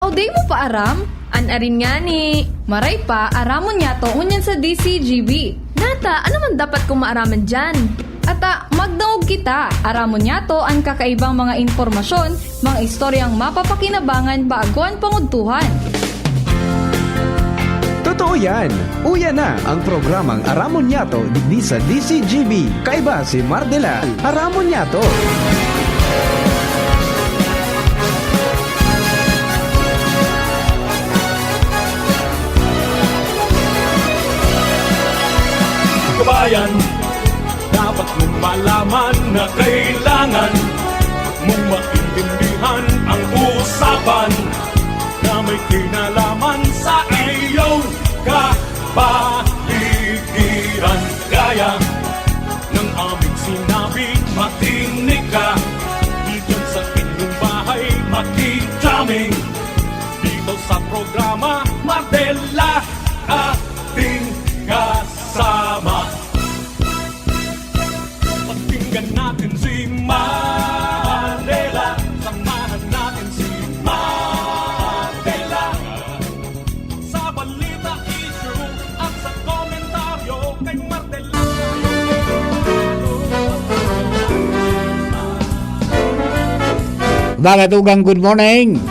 Day mo pa aram? Anarin nga ni. Maray pa, aramon niya to unyan sa DCGB. Nata, ano man dapat kong maaraman dyan? Ata, magdaog kita. Aramon niya to ang kakaibang mga informasyon, mga istoryang mapapakinabangan baguan panguntuhan. Totoo yan! Uya na ang programang Aramon Yato digdi sa DCGB. Kaiba si Mardela, Aramon Yato. Kabayan, dapat mong malaman na kailangan mong maintindihan ang usapan na may kinalaman sa iyong kapaligiran. Gaya ng aming sinabi, makinig ka. Dito sa inyong bahay, makikaming. Dito sa programa, Mardela, ating kasama. Pakinggan natin si Mardela. Samahan natin si Mardela. Sa balita, issue at sa komentaryo kay Mardela. Mga tugang, good morning.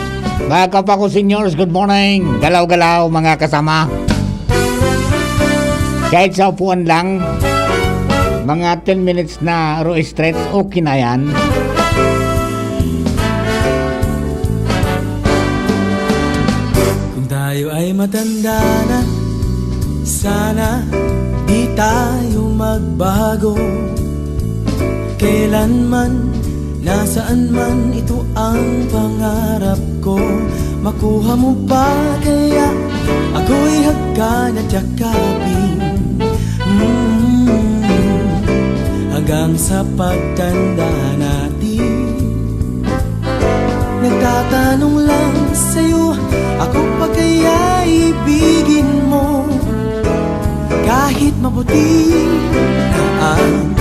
Mga kapako seniors, good morning. Galaw-galaw mga kasama. Kahit sa upuan lang, mga 10 minutes na stretch, okay na yan. Kung tayo ay matanda na, sana di tayo magbago. Kailanman, nasaan man, ito ang pangarap ko. Makuha mo ba kaya ako'y hagkan at yakapin? Hanggang sa pagtanda natin. Nagtatanong lang sa'yo, ako pa kaya ibigin mo? Kahit maputi na ang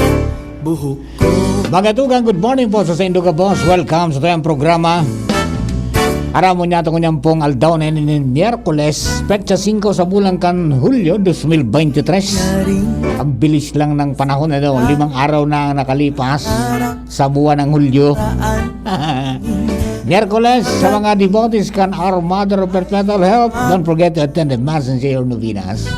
buhok ko. Mga tugang, good morning po sa Induga Boss. Welcome sa tayong programa. Aramon niya ito kunyang pong aldaw na Miyerkules, petsa 5 sa bulan kan Hulyo 2023. Ang bilis lang ng panahon na doon. 5 araw na nakalipas sa buwan ng Hulyo. Miyerkules, sa mga devotees kan Our Mother of Perpetual Help, don't forget to attend the Mass and say your novenas.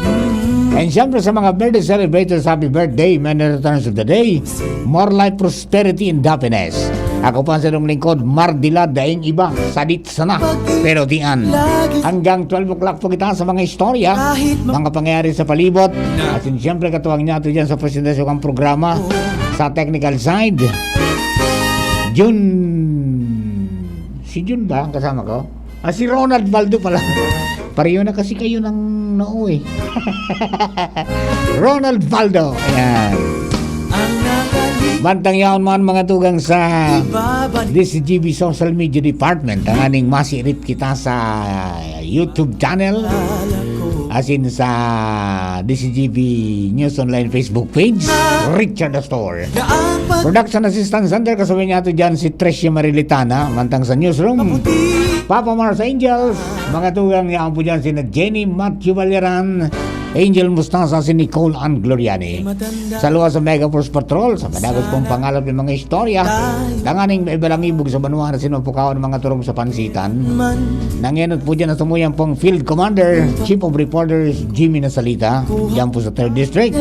And syempre sa mga birthday celebrators, happy birthday, many returns of the day, more life, prosperity, and happiness. Ako pa sa inyong lingkod, Mardela, daing iba, sadit sana, pero dian. Hanggang 12 o'clock po kita sa mga istorya, mga pangyayari sa palibot. At siyempre katuwang niya ito dyan sa presentasyong programa. Sa technical side, si Jun ba ang kasama ko? Si Ronald Baldo pala. Pareho na kasi kayo ng noo eh. Ronald Baldo. Ayan. Bantang yaon man mga tugang sa DCGB Social Media Department. Ang aning masirit kita sa YouTube channel, as in sa DCGB News Online Facebook page, Richard Astor. Production Assistant Center, kasabay niya ito dyan si Tricia Marilitana. Mantang sa newsroom, Papa Mars Angels. Mga tugang yaon po dyan si Jenny Matthew Valeran, Angel Mustasa, si Nicole Ann Gloriani. Sa luwas sa Mega Force Patrol, sa madagos pong pangalap ng mga istorya, danganing ibalang ibog sa banwa na sinupukaw ng mga turong sa pansitan. Nangyayot po dyan na tumuyang pong Field Commander, Chief of Reporters, Jimmy Nasalita, dyan po sa 3rd District.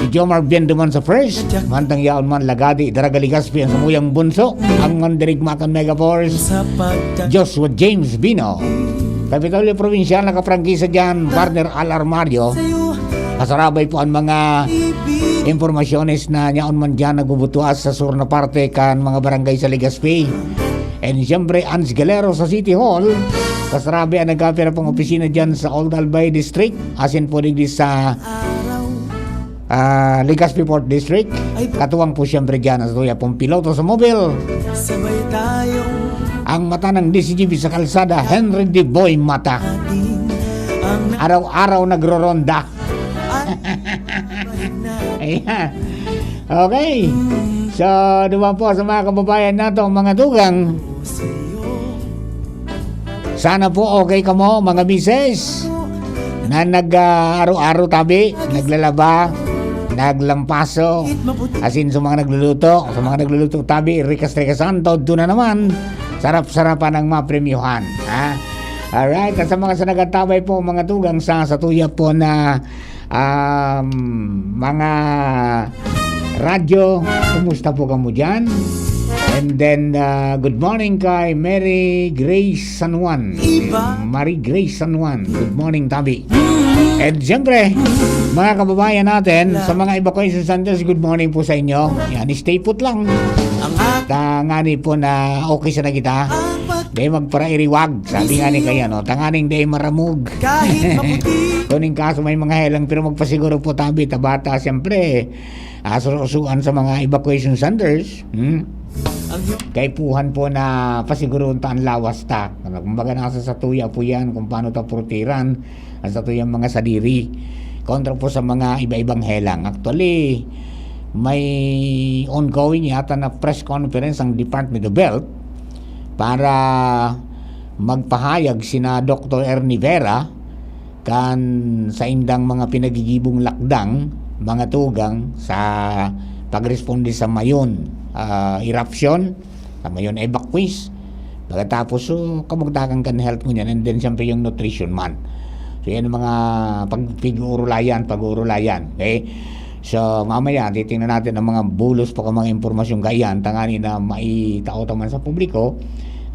Si Jomar Bienduman sa 1st, mantang yaon man Lagadi, Daragali Gaspi, ang sumuyang bunso, ang mandirigmakan Mega Force, Joshua James Bino. Kapitolyo Provincial, nakaprangkisa dyan, partner Al Armario. Kasarabay po ang mga informasyones na nyaon man dyan nagbubutuas sa sur na parte kan mga barangay sa Legazpi. And siyempre, Ans Galero sa City Hall. Kasarabay ang nagkapira pong opisina dyan sa Old Albay District. Asin po rin sa Legazpi Port District. Katuwang po siyempre dyan sa tuya pong piloto sa mobile. Sabay tayong ang mata ng DCGB sa kalsada, Henry D. Boy Mata. Araw-araw nagro-ronda. Ayan. Okay. So, naman po sa mga kababayan nato, mga tugang, Sana po okay ka mo mga mises na nag-araw-araw tabi, naglalaba, naglampaso, asin sa mga nagluluto tabi, rikas-rikasan, todo na naman, sarap-sarapan ng mapremyuhan. Ha? Alright, at sa mga sanagataway po, mga tugang sa tuya po na mga radyo, kumusta po ka mo dyan? And then, good morning kay Mary Grace San Juan. Mary Grace San Juan. Good morning, Tabi. And siyempre, mga kababayan natin, sa mga evacuation centers, good morning po sa inyo. Yan, stay put lang. Tangani po na okay sa na kita. Dahil magparairiwag. Sabi nga ni kaya, no? Tanganing dahil maramog. Kahit maputi. Kuning kaso may mga helang, pero magpasiguro po Tabi, tabata, siyempre, asusuan sa mga evacuation centers. Kaipuhan po na pasiguron taan lawas ta. Kumbaga nasa sa tuya po yan kung paano ta purtiran at sa tuyang mga sadiri kontra po sa mga iba-ibang helang. Actually, may ongoing yata na press conference ang Department of Health para magpahayag sina Dr. Ernie Vera kan sa indang mga pinagigibong lakdang mga tugang sa pagresponde sa mayon eruption, tama yun, evacuees. Pagkatapos, so, kamagdagan kan health mo yan, and then siyempre yung nutrition man. So, yan ang mga pag-urulayan. Okay? So, mamaya, titingnan natin ang mga bulos pa mga impormasyon gayan, tangani na maitao taman sa publiko,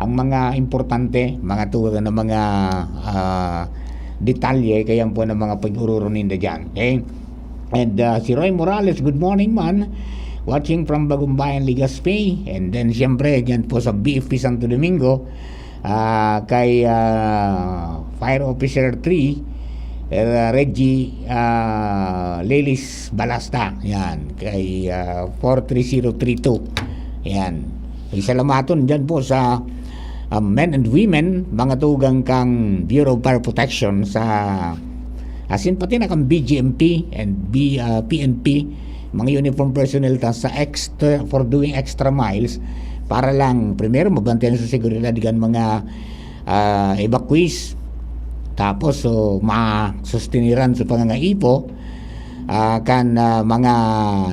ang mga importante, mga tuwag na mga detalye, kaya po ng mga pag-ururunin na dyan. Okay? And si Roy Morales, good morning man. Watching from Bagumbayan, Legazpi. And then siyempre dyan po sa BFP Santo Domingo kay Fire Officer 3 Reggie Lelis Balasta. Yan, kay 43032. Yan. Isalamaton dyan po sa men and women, mga tugang kang Bureau of Fire Protection sa asin pati na kang BGMP and PNP, mga uniform personnel ta sa extra for doing extra miles para lang primero mabantayan sa seguridad digan mga evacuees, tapos so masustiniran sa pangangaipo kan mga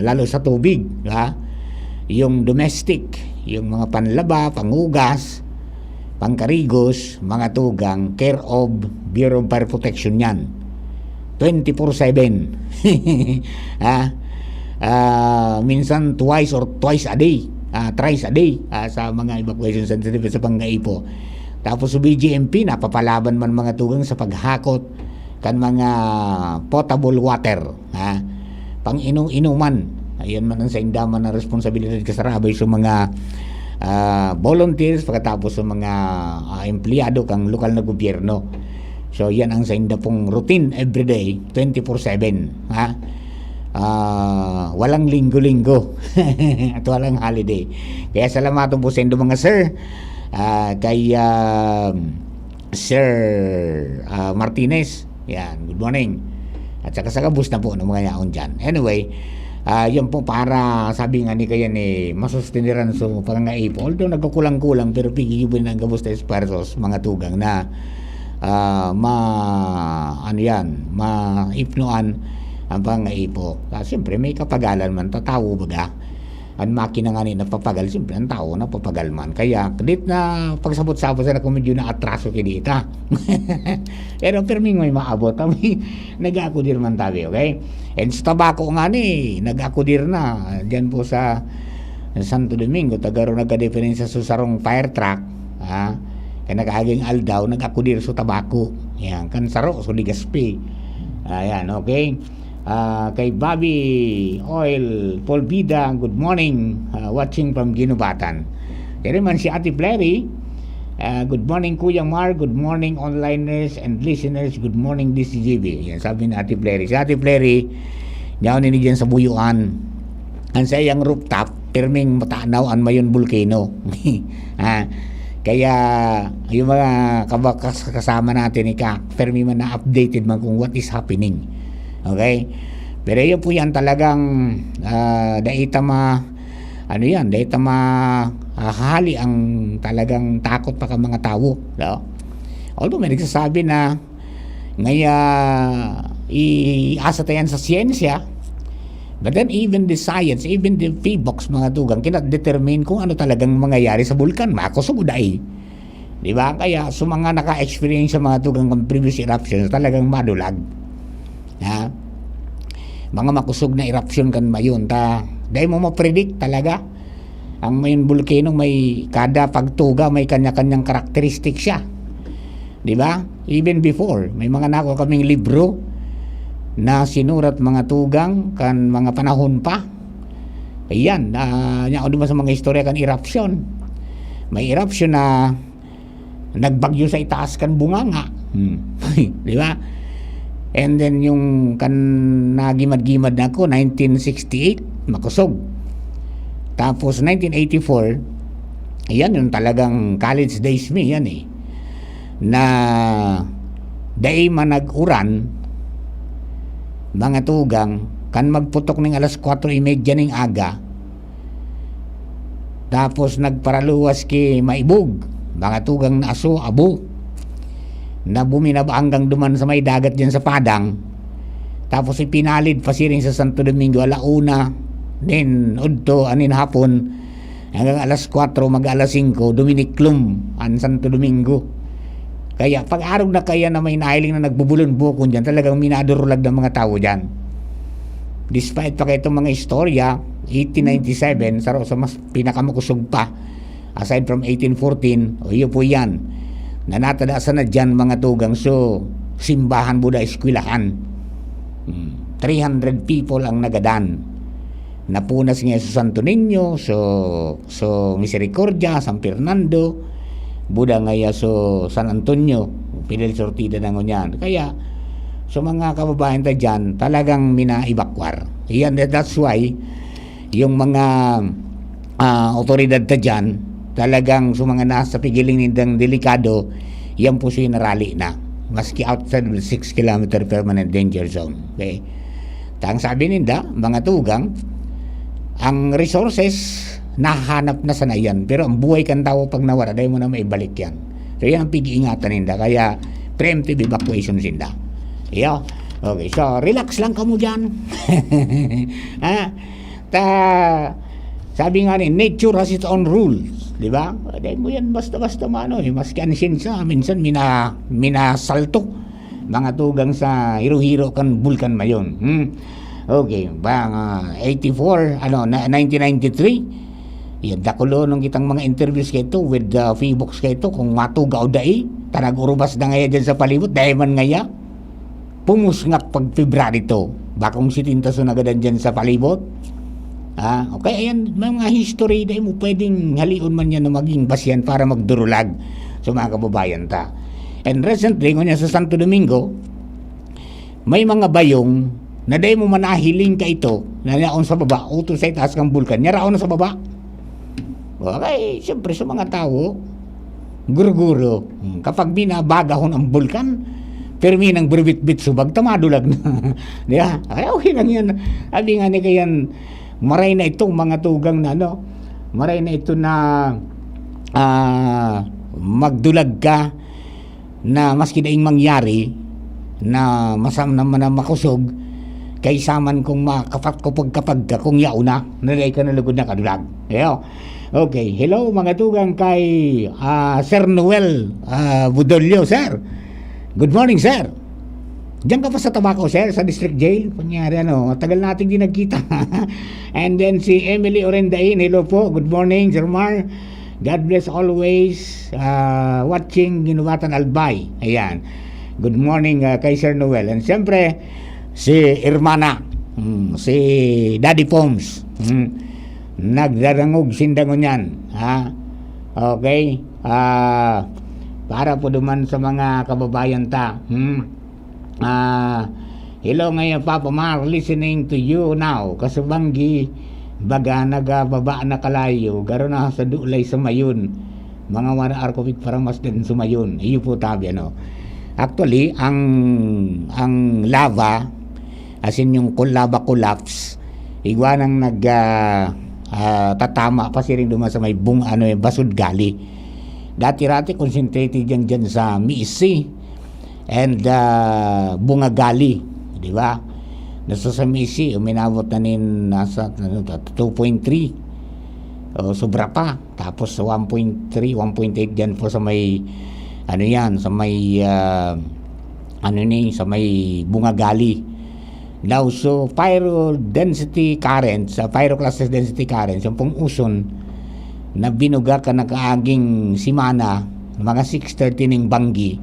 lalo sa tubig, ha? Yung domestic, yung mga panlaba, pangugas, pangkarigos, mga tugang care of Bureau of Fire Protection yan 24/7. Minsan twice a day sa mga evacuation centers sa pangaipo. Tapos sa BGMP napapalaban man mga tugang sa paghakot kan mga potable water, pang inuman. Ayan man ang sa indaman na responsibilidad kasarabay sa mga volunteers, pagkatapos sa mga empleyado kang lokal na gobyerno. So yan ang sa inda pong routine everyday 24/7, walang linggo-linggo at walang holiday. Kaya salamat po sa inyo mga sir, kay Sir Martinez. Yan, good morning. At saka sa kabus na po ng mga yaon dyan. Anyway, yun po para sabi nga ni kaya ni masustiniran sa pangangaipo. Although nagkukulang-kulang pero pigigibin ng kabus na esparsos mga tugang na maipnuan ang pangaipo. Siyempre may kapagalan man, tatawo baga ang makina nga ni napapagal, siyempre ang tao napapagal man, kaya kadit na pagsabot-sabot sa na kung medyo na atraso kinita. pero may maabot kami nag-akudir man tabi, okay? And sa tabako nga ni nag-akudir na dyan po sa Santo Domingo, tagaro nagka-diferensya sa sarong fire truck, kaya nag-aging aldaw, nag-akudir sa tabako, yan, kan saro, so Legazpi. Ayan, okay? Kay Bobby Oil Paul Bida, good morning, watching from Ginubatan. Kaya naman si Ate Flery, good morning Kuya Mar, good morning onliners and listeners, good morning DCGB. Yan sabi ni Ate Flery. Si Ate Flery, niyaw nini dyan sa Buyuan, ang sayang rooftop, pirming matanaw ang mayon volcano. Kaya yung mga kasama natin permi man na updated man kung what is happening. Okay? Pero yun po yan talagang hali ang talagang takot pa ka mga tao, no? Although may nagsasabi na ngaya iasa tayan sa siyensya, but then even the science, even the PHIVOLCS mga tugang, cannot determine kung ano talagang mangyayari sa bulkan. Makusog dai. Di ba? Kaya sa mga naka-experience sa mga tugang ng previous eruptions, talagang madulag. Ha? Mga makusog na eruption kan mayon. Dahil mo ma-predict talaga. Ang mayon volcano may kada pagtuga may kanya-kanyang karakteristik siya. Di ba? Even before, may mga nako kaming libro na sinurat mga tugang kan mga panahon pa. Ayan, nya ano sa mga istorya kan eruption. May eruption na nagbagyo sa itaas kan bunganga. Di ba? And then yung kan nagimad-gimad na ako 1968 makusog. Tapos 1984 ayan yung talagang college days me yan na day man nag-uran mga tugang kan magputok ng alas 4:30 ning aga, tapos nagparaluwas ki maibog mga tugang na aso abo na buminaba hanggang duman sa may dagat dyan sa Padang, tapos ipinalid pasiring sa Santo Domingo alauna then udto anin hapon hanggang alas 4 mag alas 5 Dominiklum an Santo Domingo. Kaya pag-araw na kaya na may nahiling na nagbubulon bukon dyan, talagang minadurulag ng mga tao dyan. Despite pa kayo itong mga istorya, 1897, sa mas pinakamakusog pa, aside from 1814, o iyo po yan, na natadaasan na dyan mga tugang, so simbahan Buddha Eskwelahan. 300 people ang nagadan. Napunas nga sa Santo Niño, so Misericordia, San Fernando, Buda ngaya so San Antonio, Fidel Sortida na ngunyan. Kaya so mga kababayan tayo dyan talagang minaibakwar. Yan, that's why yung mga otoridad tayo dyan talagang so mga nasa pigiling nindang delikado, yan po siya narali na maski outside the 6 kilometer permanent danger zone. Okay? Tang sabi ninda mga tugang, ang resources nahanap na sana yan, pero ang buhay kan tao pag nawala dahil mo na maibalik yan. So yan ang pag-iingatan ninda, kaya preemptive evacuation sinda. Yeah. Okay, so relax lang kamo dyan. Sabi nga ni, nature has its own rules, di ba? Dahil mo yan basta-basta mano, maski ansinsya minsan minasalto mga tugang sa hiro-hiro kan bulkan mayon. Okay, bang 1993 yan, dakulo nung kitang mga interviews kayo with PHIVOLCS kayo kung matugaw dahi, tanag-urubas na ngaya dyan sa palibot, dahil man ngaya, pumusngak pag February to, bakong sitintaso na gadan dyan sa palibot. Okay, ayan, mga history, dahil mo pwedeng halion man yan na maging basyan para magdurulag sa mga kababayan ta. And recently, ngunya sa Santo Domingo, may mga bayong na dahil mo manahiling ka ito, na naon sa baba, utol sa itaas ng bulkan, nyaraon na sa baba. Okay, siyempre sa mga tao, guro-guro, kapag binabagahon ang bulkan, permi ng berbit-bit subag, tamadulag na. Di ba? Ay, okay lang yan. Sabi nga ni kayan, maray na itong mga tugang na, maray na ito na magdulag ka na maski daing mangyari na masam naman na makusog, kaysa man kung kapag ka kung yauna, nalay ka na lugod na kadulag. Okay, hello mga tugang kay Sir Noel Budolio, sir. Good morning, sir. Diyan ka pa sa Tabaco, sir, sa District Jail. Kunyari, tagal natin din nagkita. And then si Emily Orendain, hello po. Good morning, Sir Mar. God bless always. Watching Ginubatan Albay. Ayan. Good morning kay Sir Noel. And siyempre, si Irmana, si Daddy Poms. Nagdarangog sindangon yan. Okay? Para po duman sa mga kababayan ta. Hello ngayon, Papa Mar, listening to you now. Kasubanggi, baga nagababa na kalayo, garo na sa dulay sa mayon. Mga wana arkopik parang mas din sumayon. Iyo po tabi, Actually, ang lava, as in yung lava collapse, igwanang tatama pa siring duman sa may basud gali. Dati-rati concentrated yan dyan sa Misi and Bungagali, di ba? Nasa sa Misi, uminabot na nasa 2.3. Sobra pa. Tapos 1.3, 1.8 dyan po sa may sa may sa may Bungagali. Now, so pyroclastic density currents, yung pong uson na binuga ka na kaaging simana, mga 6:30 ng Banggi,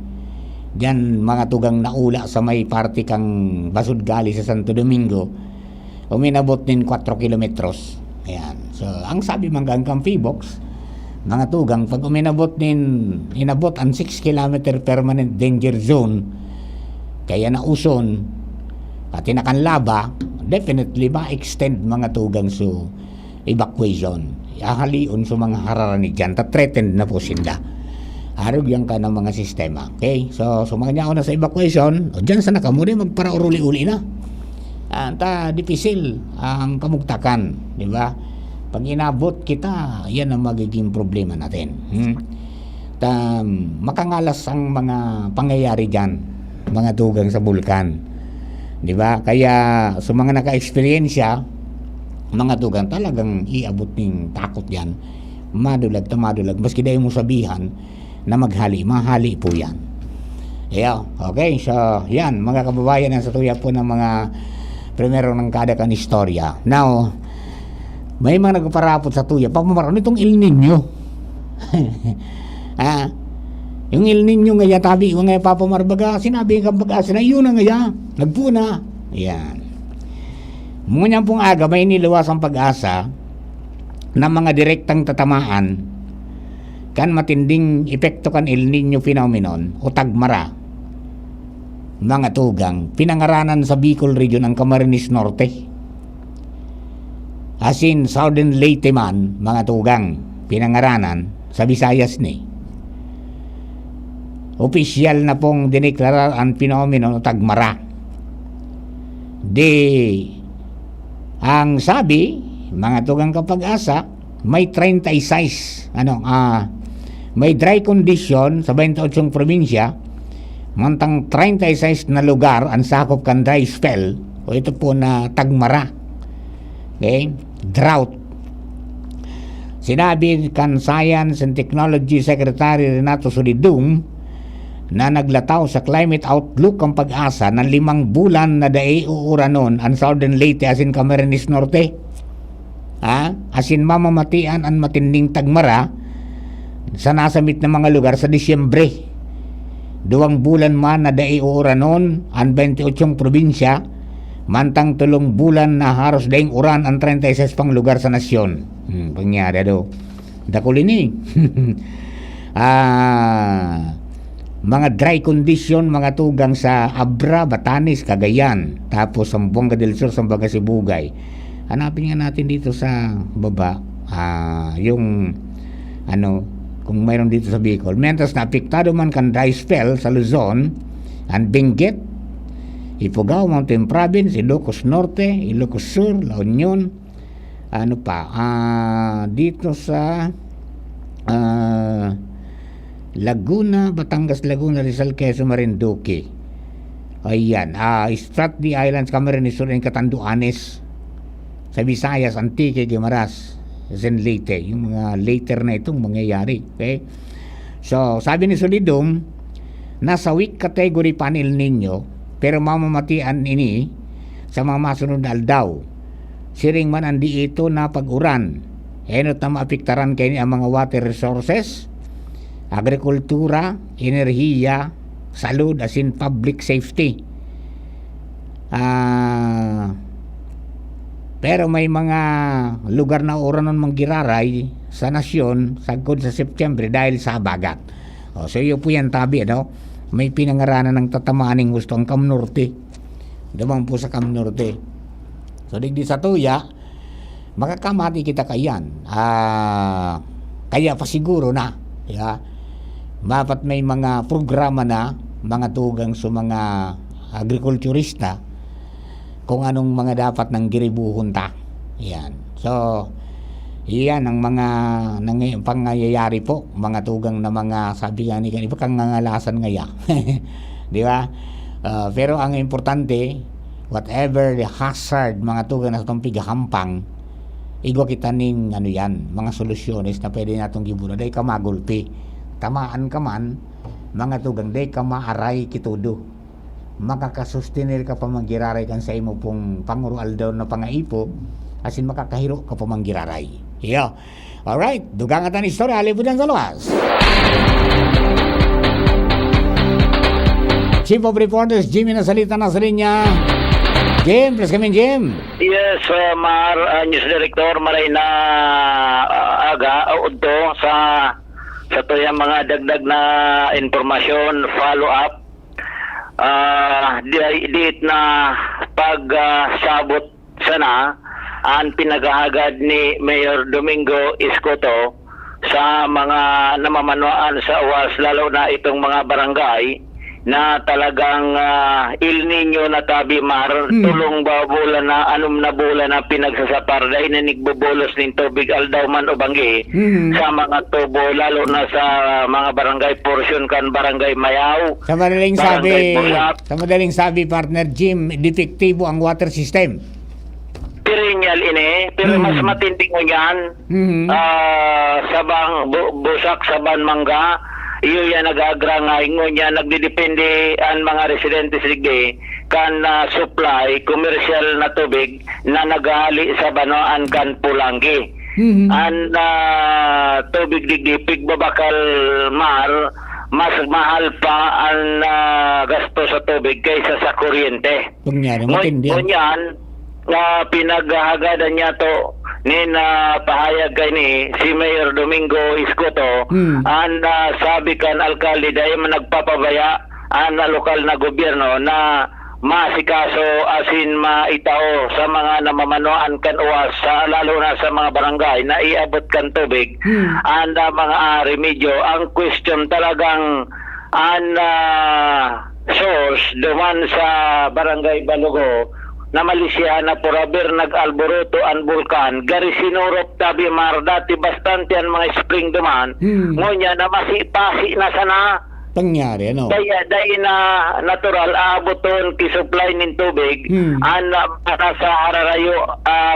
diyan mga tugang naula sa may parte kang Basudgali sa Santo Domingo, uminabot din 4 kilometros. Ayan. So, ang sabi manggang Campibox, mga tugang, pag inabot ang 6 kilometer permanent danger zone, kaya na uson, at tinakanlaba, definitely ma-extend mga tugang so evacuation. Ahalion sa mga hararani dyan, threatened na po sila. Arugyan ka ng mga sistema. Okay? So mga niya na sa evacuation, dyan sa nakamuli, magpara-uli-uli na. Dipisil ang kamugtakan. Di ba? Pag inabot kita, yan ang magiging problema natin. Makangalas ang mga pangyayari dyan, mga tugang sa bulkan. Di ba? Kaya sa mga naka-experiensya, mga tugang talagang iabot ng takot yan. Madulag. Maski dahil mo sabihan na mahali po yan. Yeah, okay, so yan, mga kababayan sa tuya po ng mga primero ng kadakan istorya. Now, may mga nagparapot sa tuya, pagmamaroon itong El Nino. Yung El Nino nga tabi, yung nga papamarbaga, sinabi kang pag-asa na yun na nga, nagpuna. Yan. Muna pong aga, may niluwas ang pag-asa na mga direktang tatamaan kan matinding epekto kan El Nino phenomenon o tagmara. Mga tugang, pinangaranan sa Bicol region ang Camarines Norte. As in, Southern Leyte man, mga tugang, pinangaranan sa Visayas ni. Opisyal na pong dineklara ang phenomenon o tagmara. Ang sabi, mga tugang kapag-asa, may 36, may dry condition sa 28 probinsya, mantang 36 na lugar ang sakop kan dry spell, o ito po na tagmara. Okay? Drought. Sinabi kan Science and Technology Secretary Renato Solidum, na naglataw sa climate outlook ang pag-asa ng 5 bulan na dae uuranon ang Southern Leyte as in Camarines Norte. As in mamamatian ang matinding tagmara sa nasamit na mga lugar sa Disyembre. 2 bulan man na dae uuranon ang 28 probinsya, mantang 3 bulan na haros daing uran ang 36 pang lugar sa nasyon. Pangyari do. Dakulini. Mga dry condition, mga tugang sa Abra, Batanes, Cagayan, tapos Zamboanga del Sur, Zamboanga Sibugay. Hanapin nga natin dito sa baba, yung kung mayroon dito sa Bicol. Mientras na apektado man kan dry spell sa Luzon, and Benguet, Ifugao, Mountain Province, Ilocos Norte, Ilocos Sur, La Union, dito sa Laguna, Batangas, Laguna, Rizal, Quezon, Marinduque. Ayan, Strat the Islands, Camarines Sur, and Catanduanes. Sa Visayas, Antique, Guimaras, Zen Leyte. Yung mga later na itong mangyayari. Okay? So, sabi ni Solidum, nasa weak category pa El Nino, pero mamamatian ini sa mga masunod na aldaw. Siring man andi ito na pag-uran. Enot na maapiktaran kayo ang mga water resources, agrikultura, enerhiya, salud, as in public safety. Pero may mga lugar na uranon manggiraray sa nasyon sagkod sa September dahil sa bagat. So iyo po yan tabi, may pinangaranan ng tatamaning gusto ang Cam Norte. Damang po sa Cam Norte. So digdi sa tuya, makakamati kita kayan. Kaya pa siguro na, dapat may mga programa na mga tugang sa mga agrikulturista kung anong mga dapat nang giribuhon ta. Yan. So, Iyan ang mga pangyayari po, mga tugang na mga sabi nga ni kanina, kang ngangalasan ngaya. Di ba? Pero ang importante, whatever the hazard, mga tugang na itong pigahampang, igwa kita ning ano yan, mga solusyones na pwede natong gibuno. Day ka magulpi. Tamaan ka man, mga tugang, day ka maaray kitudo. Makakasustenir ka pa manggiraray kan sa imo pong pangurual daw na pangaipo, asin makakahiro ka pa manggiraray. Iyo. Alright, dugang atan istorya, alibudan sa luwas. Chief of Reporters, Jimmy nasalita na sa linya. Jim, please come in, Jim. Yes, News Director, maray na aga udto sa tuyang mga dagdag na informasyon, follow up. Diit na pagsabot sana ang pinagahagad ni Mayor Domingo Escoto sa mga namamanuan sa UWAS, lalo na itong mga barangay na talagang Il Nino na tabi mar, tulong ba bulan na anum na bulan na pinagsasapar dahil na nigbubulos ng tubig aldawman o banggi sa mga tubo, lalo na sa mga barangay portion kan barangay Mayaw. Sa madaling sabi, partner Jim, depektibo ang water system. Perennial ini, pero mas matinding mo yan. Sabang busak saban mangga, iyo yan nagagrangay ngunya nagdidepende ang mga residente sige kan supply commercial na tubig na nagali sa banoan kan Pulangi. Ang tubig digdipig babakal mar, mas mahal pa ang gasto sa tubig kaysa sa kuryente. Pangyari, matindi yan. Ngunyan, pinaghahagadan niya to ni pahayag kay ni si Mayor Domingo Escoto ang sabi kan alkalde dahil nagpapabaya ang lokal na gobyerno na masikaso asin maitao sa mga namamanuan kan UWAS, lalo na sa mga barangay na iabot kan tubig ang mga remedyo. Ang question talagang ang source duman sa barangay Balugo na Malaysia na puraber nag-alboroto ang bulkan, gari sinurop tabi mar, dati bastante ang mga spring duman, ngunya na masipasi na sana. Pangyari, ano? Kaya dahil na natural, aaboton ki-supply ng tubig, ang sa Hararayo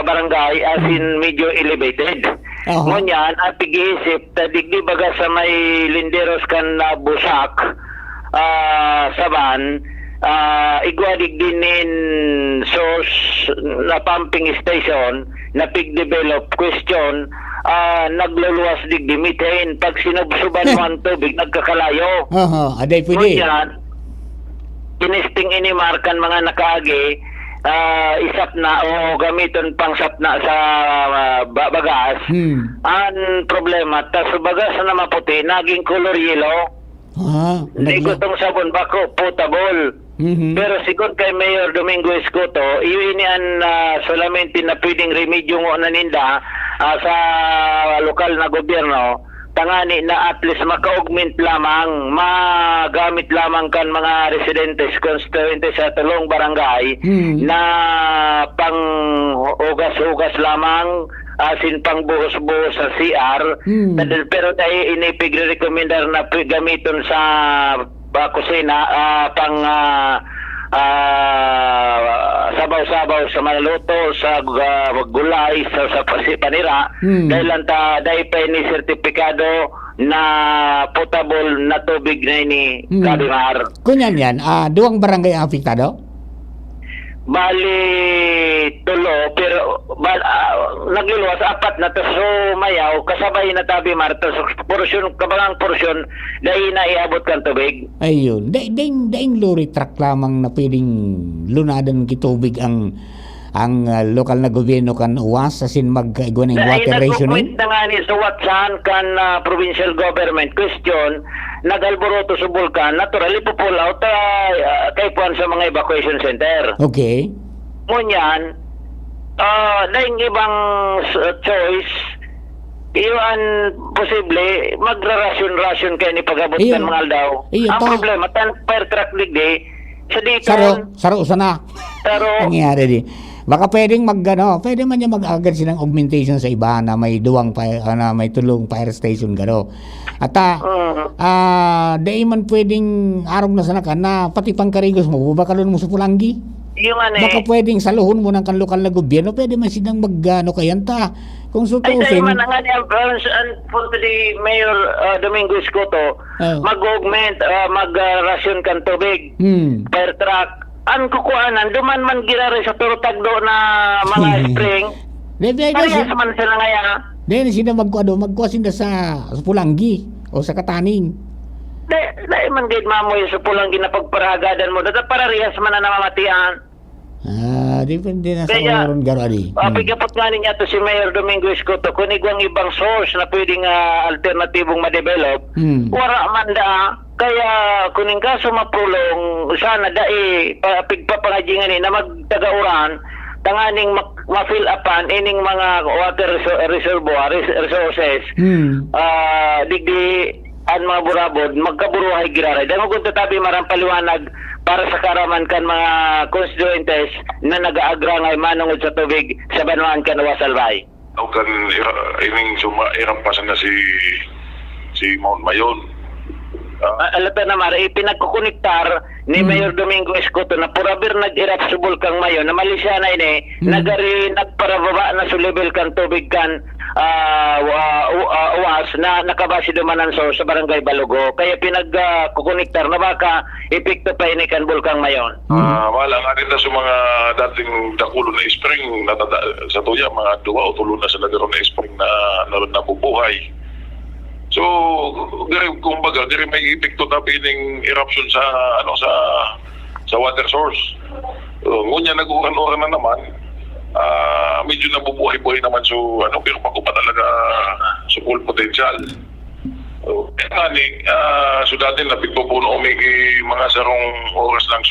barangay asin medyo elevated. Ngunya, ang pag-iisip, digdi baga sa may linderos kan busak, saban, igwadig din in source na pumping station na pig-develop question, nagluluwas digdi methane pag sinubsuban mo ang tubig nagkakalayo. Aday pwede. Kunyan, inisting inimarkan mga nakaagi, isap na o gamiton pang sapna sa bagas. Ang problema, tas bagas na maputi, naging color yellow. Hindi ko itong sabon bako, potable. Pero sigon kay Mayor Domingo Escoto, iyon yan solamente na pwedeng remedyo mo na ninda sa lokal na gobyerno, tangani na at least maka-augment lamang, magamit lamang kan mga residentes, constituentes sa tulong barangay na pang ugas-ugas lamang, asin pang buhos-buhos sa CR. Pero dahil inipig-recommendar na gamiton sa kusina, pang sabaw-sabaw sa maluto, sa gulay, sa panira, dahil pa ni sertipikado na potable na tubig na ini Kabimar. Kunyan yan, duwang barangay ang apektado? Bali tulo, pero nagluluwas apat na to, so Mayaw kasabay na tabi Marta, so portion kabalang portion dahil na iabot kan tubig. Ayun, daing lorry truck lamang na pwedeng lunadan kitubig ang lokal na gobyerno kan UWAS asin mag-igwa ng water rationing. Na nga ni sa Watsan kan provincial government question, nag-alboroto sa bulkan, natural ipupull out kay puan sa mga evacuation center. Okay. Ngunyan, daing ibang choice, iyon posible magra-ration kayo ni pag-abot kan mga aldaw. Ang problema, tan fire truck digdi, sa dito Saro sana. Pero nangyari di. Baka pwede man niya mag-agad silang augmentation sa iba na may na may tulong fire station garo. At di man pwedeng arog na sanakan na pati pangkarigos mo, baka mo sa Pulangi. Yung ano Baka pwedeng saluhon mo ng kanlokal na gobyerno, pwede man silang kayanta. Kung ay sutusin, sa'yo man ang punto di Mayor Domingo Escoto, mag-augment, mag-rasyon kan tubig, fire truck. Ang kukuanan, duman man girari sa turtagdo na mga spring, parehas man sila ngaya. Then sila magkuha sila sa Pulangi o sa Kataning. Dahil man gayud mamoy sa pulang ginapagparagadan mo, dada parehas man na namamatian. Depende na sa Kaya, oron garo ali. Pagkapot nga niya to si Mayor Domingo Escoto, kung igwang ibang source na pwedeng alternatibong ma-develop, wala man da. Kaya kuning kaso mapulong, sana dai pigpapangajingan ni na magtagauran, tanganing ma-fill upan ining mga water resources. Digdi ang mga burabod, magkaburuhay giraray. Dahil kung tatabi marang paliwanag para sa karaman kan mga constituentes na nag-aagra ngay manungod sa tubig sa Banuan kan Wasalbay. O kan ining irampasan na si Mount Mayon. Alata na mara, pinagkukonektar ni Mayor Domingo Escoto na purabir nag-irap sa Bulkang Mayon na Malaysia na ini, nagparababa na sa level kan tubig kan uwas na nakabasi dumanan sa barangay Balugo. Kaya pinagkukonektar na baka epekto pa ini kan Bulkang Mayon. Wala nga rin sa mga dating dakulo na spring sa tuya, mga 2 o 3 na sila garo na spring na nabubuhay. So, kumbaga, may epekto na pining eruption sa water source. Ngunya nag-uran-uran na naman, medyo nabubuhay-buhay naman pero pako pa talaga sa full potential. So dati napigpupuno umigi mga sarong oras lang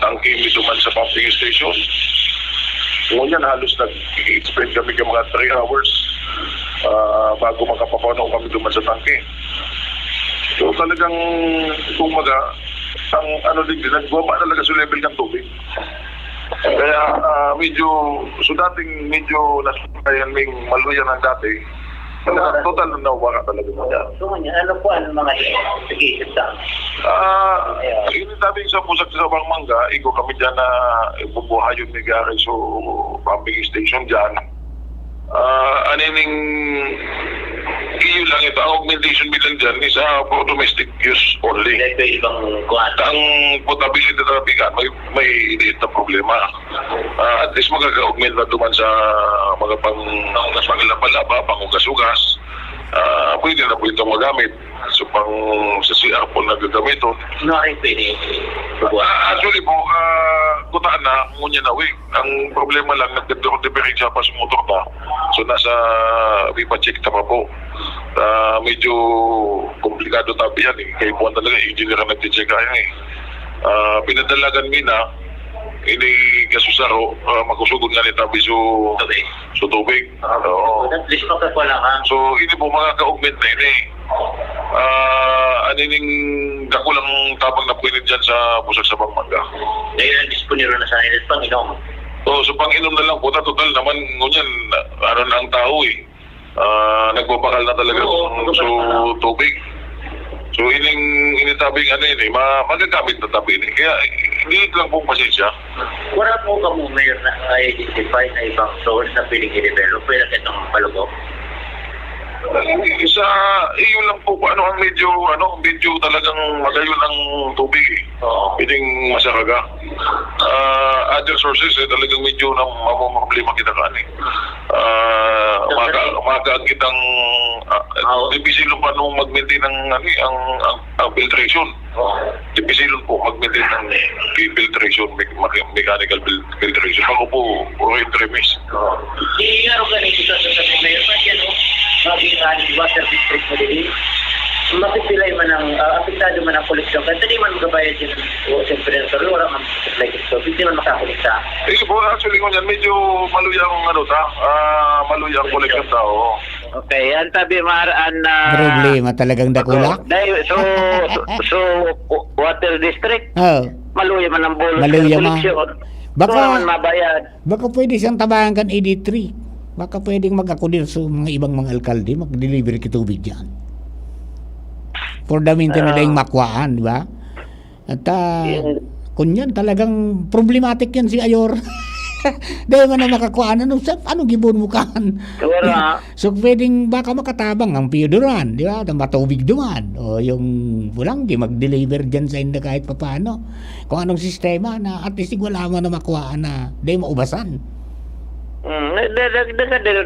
tangke dito man sa pumping station. Ngunyan halos nag-expend kami ng mga 3 hours bago makapapuno kami duman sa tangke. So talagang kumaga ang nagbaba talaga sa level ng tubig. Kaya dating medyo nasukayan ming maluyan ng dati. Total na nawaka talaga mo. So, ano po ang mga sige sa ini sabi sa pusak sa Bangmanga, iko kami dyan na bubuhayon ni Gary so pumping station dyan. Anining iyo lang ito, ang augmentation bilang dyan is for domestic use only. Ang potability na bigan, may iliit na problema. At least magag-augment na duman sa mga panglapa-lapa, pangugas-ugas. Pwede na po ito magamit. So sa CR po nagagamit ito. Actually po, kutaan na, ngunya na ang problema lang, nagdepering siya pa sa motor pa. So nasa vipa-check na pa po. Medyo komplikado tabi yan kaya po talaga engineer ang nag-check kaya pinadalagan mina ini kasusaro magkusugod nga ni tabi so tubig. So ini po mga ka-augment na ini anining dakulang tabang na puwinit dyan sa Pusak sa Bangmanga. Dahil disponible na sa init pang-inom. So pang-inom na lang po, total naman ngunyan na ang tao nagbabakal na talaga so tubig. So initabing magagamit na tabi ini. Kaya hindi lang pong pasensya. Wala po ka mo mayor na identify na ibang source na pwedeng i-develop pwede itong Balugo? Iyo lang po ang medyo talagang magayon ng tubig pwedeng masaraga. Other sources talagang medyo na problema kita makaagit ang dipisilon pa nung mag-maintain ang filtration. Dipisilon po mag-maintain ng filtration, mechanical filtration. Ako po, puro entremis. Iingaro ka rin ito sa mayor pa yan maging water district mo din. Mapipilay man ang apektado man ang koleksyon. Kasi di man magabayad yun o siyempre wala man supply dito. Hindi man makakolekta. Po, actually ngunyan medyo maluyang maluyang koleksyon tao. Okay, ang tabi maraan na Problema talagang dakula. So water district. Oh. Maluya man ang bolot. Maluya man. Baka naman mabayad. Baka pwede siyang tabahan kan ED3. Baka pwedeng mag-akudir sa mga ibang mga alkalde, mag-deliver kitubig dyan. For the meantime, na makwaan, di ba? At kunyan, talagang problematic yan si Ayor. Dahil man na makakuhaan, ano gibon mo kan? So pwedeng baka makatabang ang Pioduran, di ba? Matubig duman. O yung Bulanggi, mag-deliver dyan sa inda kahit paano. Kung anong sistema na at least wala mo na makuhaan na dahil maubasan.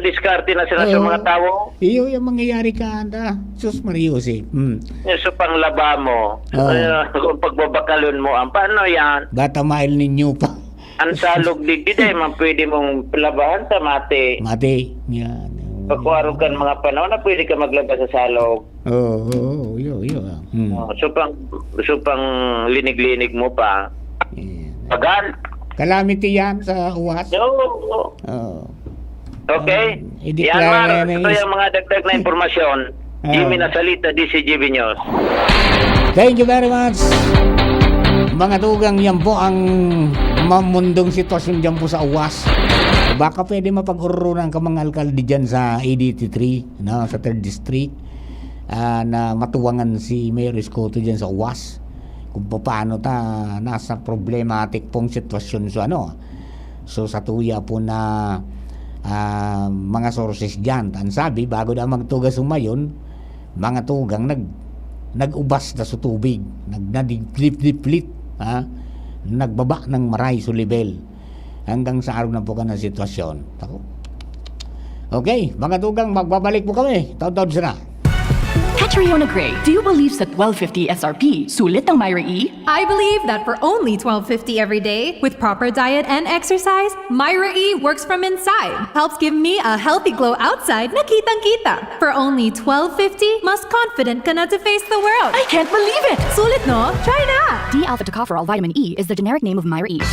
Diskarte na sila sa mga tao. Iyo yung mangyayari ka, sus Mariusi. So panglaba mo, kung pagbabakalon mo, paano yan? Bata mile ninyo pa. Ang salog digdi dahil man pwede mong labahan sa mate. Mate, yan. Pagkuharog ka ng mga panahon na pwede ka maglaba sa salog. Oo, yo. So pang linig-linig mo pa. Yeah. Pagan. Calamity yan sa uwas. Oo. Okay. I-declare Yan, na ito yung mga dagdag na impormasyon. Jimmy Nasalita, DCGB News. Thank you very much. Mga tugang, yan po ang mamundong sitwasyon dyan po sa uwas. Baka pwede mapag-urunan ka mga alkalde dyan sa ADT3, sa 3rd District, na matuwangan si Mayor Escoto dyan sa uwas. Kung paano nasa problematic pong sitwasyon so sa tuya po na mga sources dyan. Ang sabi, bago na magtugas umayon, mga tugang nag-ubas na sa tubig, nagdip-dip-lit, nagbaba ng maray sa level hanggang sa araw na po ka ng sitwasyon. Okay, mga tugang, magbabalik po kami. Taon-taon sila. Catriona Gray, do you believe sa 1250 SRP, sulit ang Myra E? I believe that for only $12.50 every day, with proper diet and exercise, Myra E works from inside. Helps give me a healthy glow outside na kitang-kita. For only $12.50, mas confident ka na to face the world. I can't believe it! Sulit no? Try na! D-alpha-tocopherol vitamin E is the generic name of Myra E.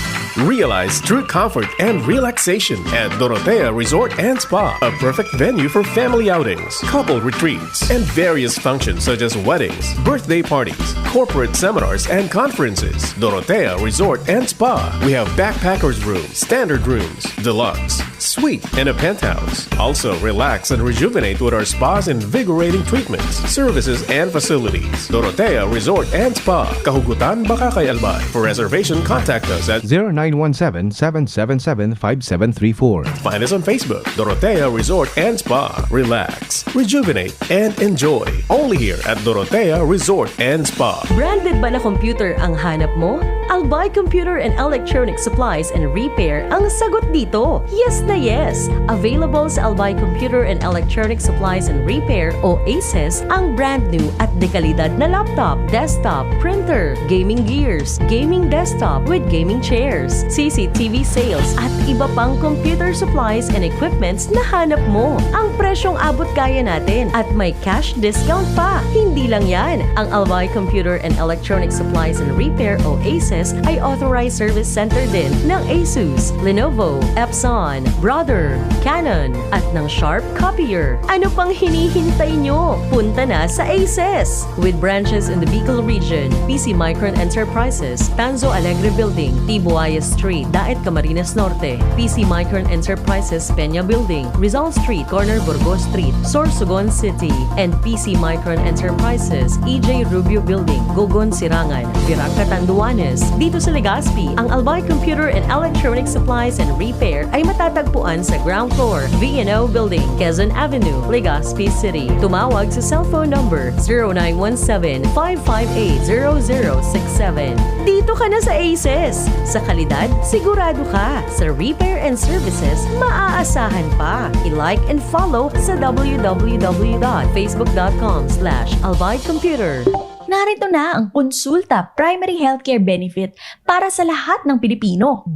Realize true comfort and relaxation at Dorotea Resort and Spa, a perfect venue for family outings, couple retreats, and various functions such as weddings, birthday parties, corporate seminars, and conferences. Dorotea Resort and Spa. We have backpackers rooms, standard rooms, deluxe, suite, and a penthouse. Also, relax and rejuvenate with our spas and invigorating treatments, services, and facilities. Dorotea Resort and Spa, Kahugutan, Bakakay, Albay. For reservation, contact us at 0917-777-5734. Find us on Facebook, Dorotea Resort and Spa. Relax, rejuvenate, and enjoy. Only here at Dorotea Resort and Spa. Branded ba na computer ang hanap mo? Albay Computer and Electronic Supplies and Repair ang sagot dito. Yes na yes! Available sa Albay Computer and Electronic Supplies and Repair o ACES ang brand new at dekalidad na laptop, desktop, printer, gaming gears, gaming desktop with gaming chairs, CCTV sales at iba pang computer supplies and equipments na hanap mo. Ang presyong abot kaya natin at may cash discount pa. Hindi lang yan. Ang Albay Computer and Electronic Supplies and Repair o ACES ay authorized service center din ng ASUS, Lenovo, Epson, Brother, Canon at ng Sharp Copier. Ano pang hinihintay nyo? Punta na sa ACES! With branches in the Bicol region, PC Micron Enterprises, Tanzo Alegre Building, Tibuaya Street, Daet Camarines Norte, PC Micron Enterprises, Peña Building, Rizal Street, Corner Burgos Street, Sorsogon City, and PC Micron Enterprises, EJ Rubio Building, Gogon Sirangan, Virac Catanduanes. Dito sa Legazpi, ang Albay Computer and Electronic Supplies and Repair ay matatagpuan sa ground floor, V&O Building, Quezon Avenue, Legazpi City. Tumawag sa cellphone number 0917-558-0067. Dito ka na sa ACES. Sa kalidad, sigurado ka. Sa repair and services, maaasahan pa. I-like and follow sa www.facebook.com/albaycomputer. Narito na ang Konsulta Primary Healthcare Benefit para sa lahat ng Pilipino.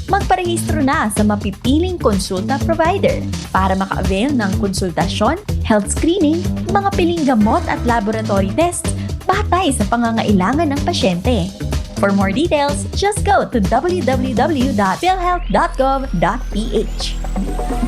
Magparehistro na sa mapipiling konsulta provider para maka-avail ng konsultasyon, health screening, mga piling gamot at laboratory tests batay sa pangangailangan ng pasyente. For more details, just go to www.philhealth.gov.ph.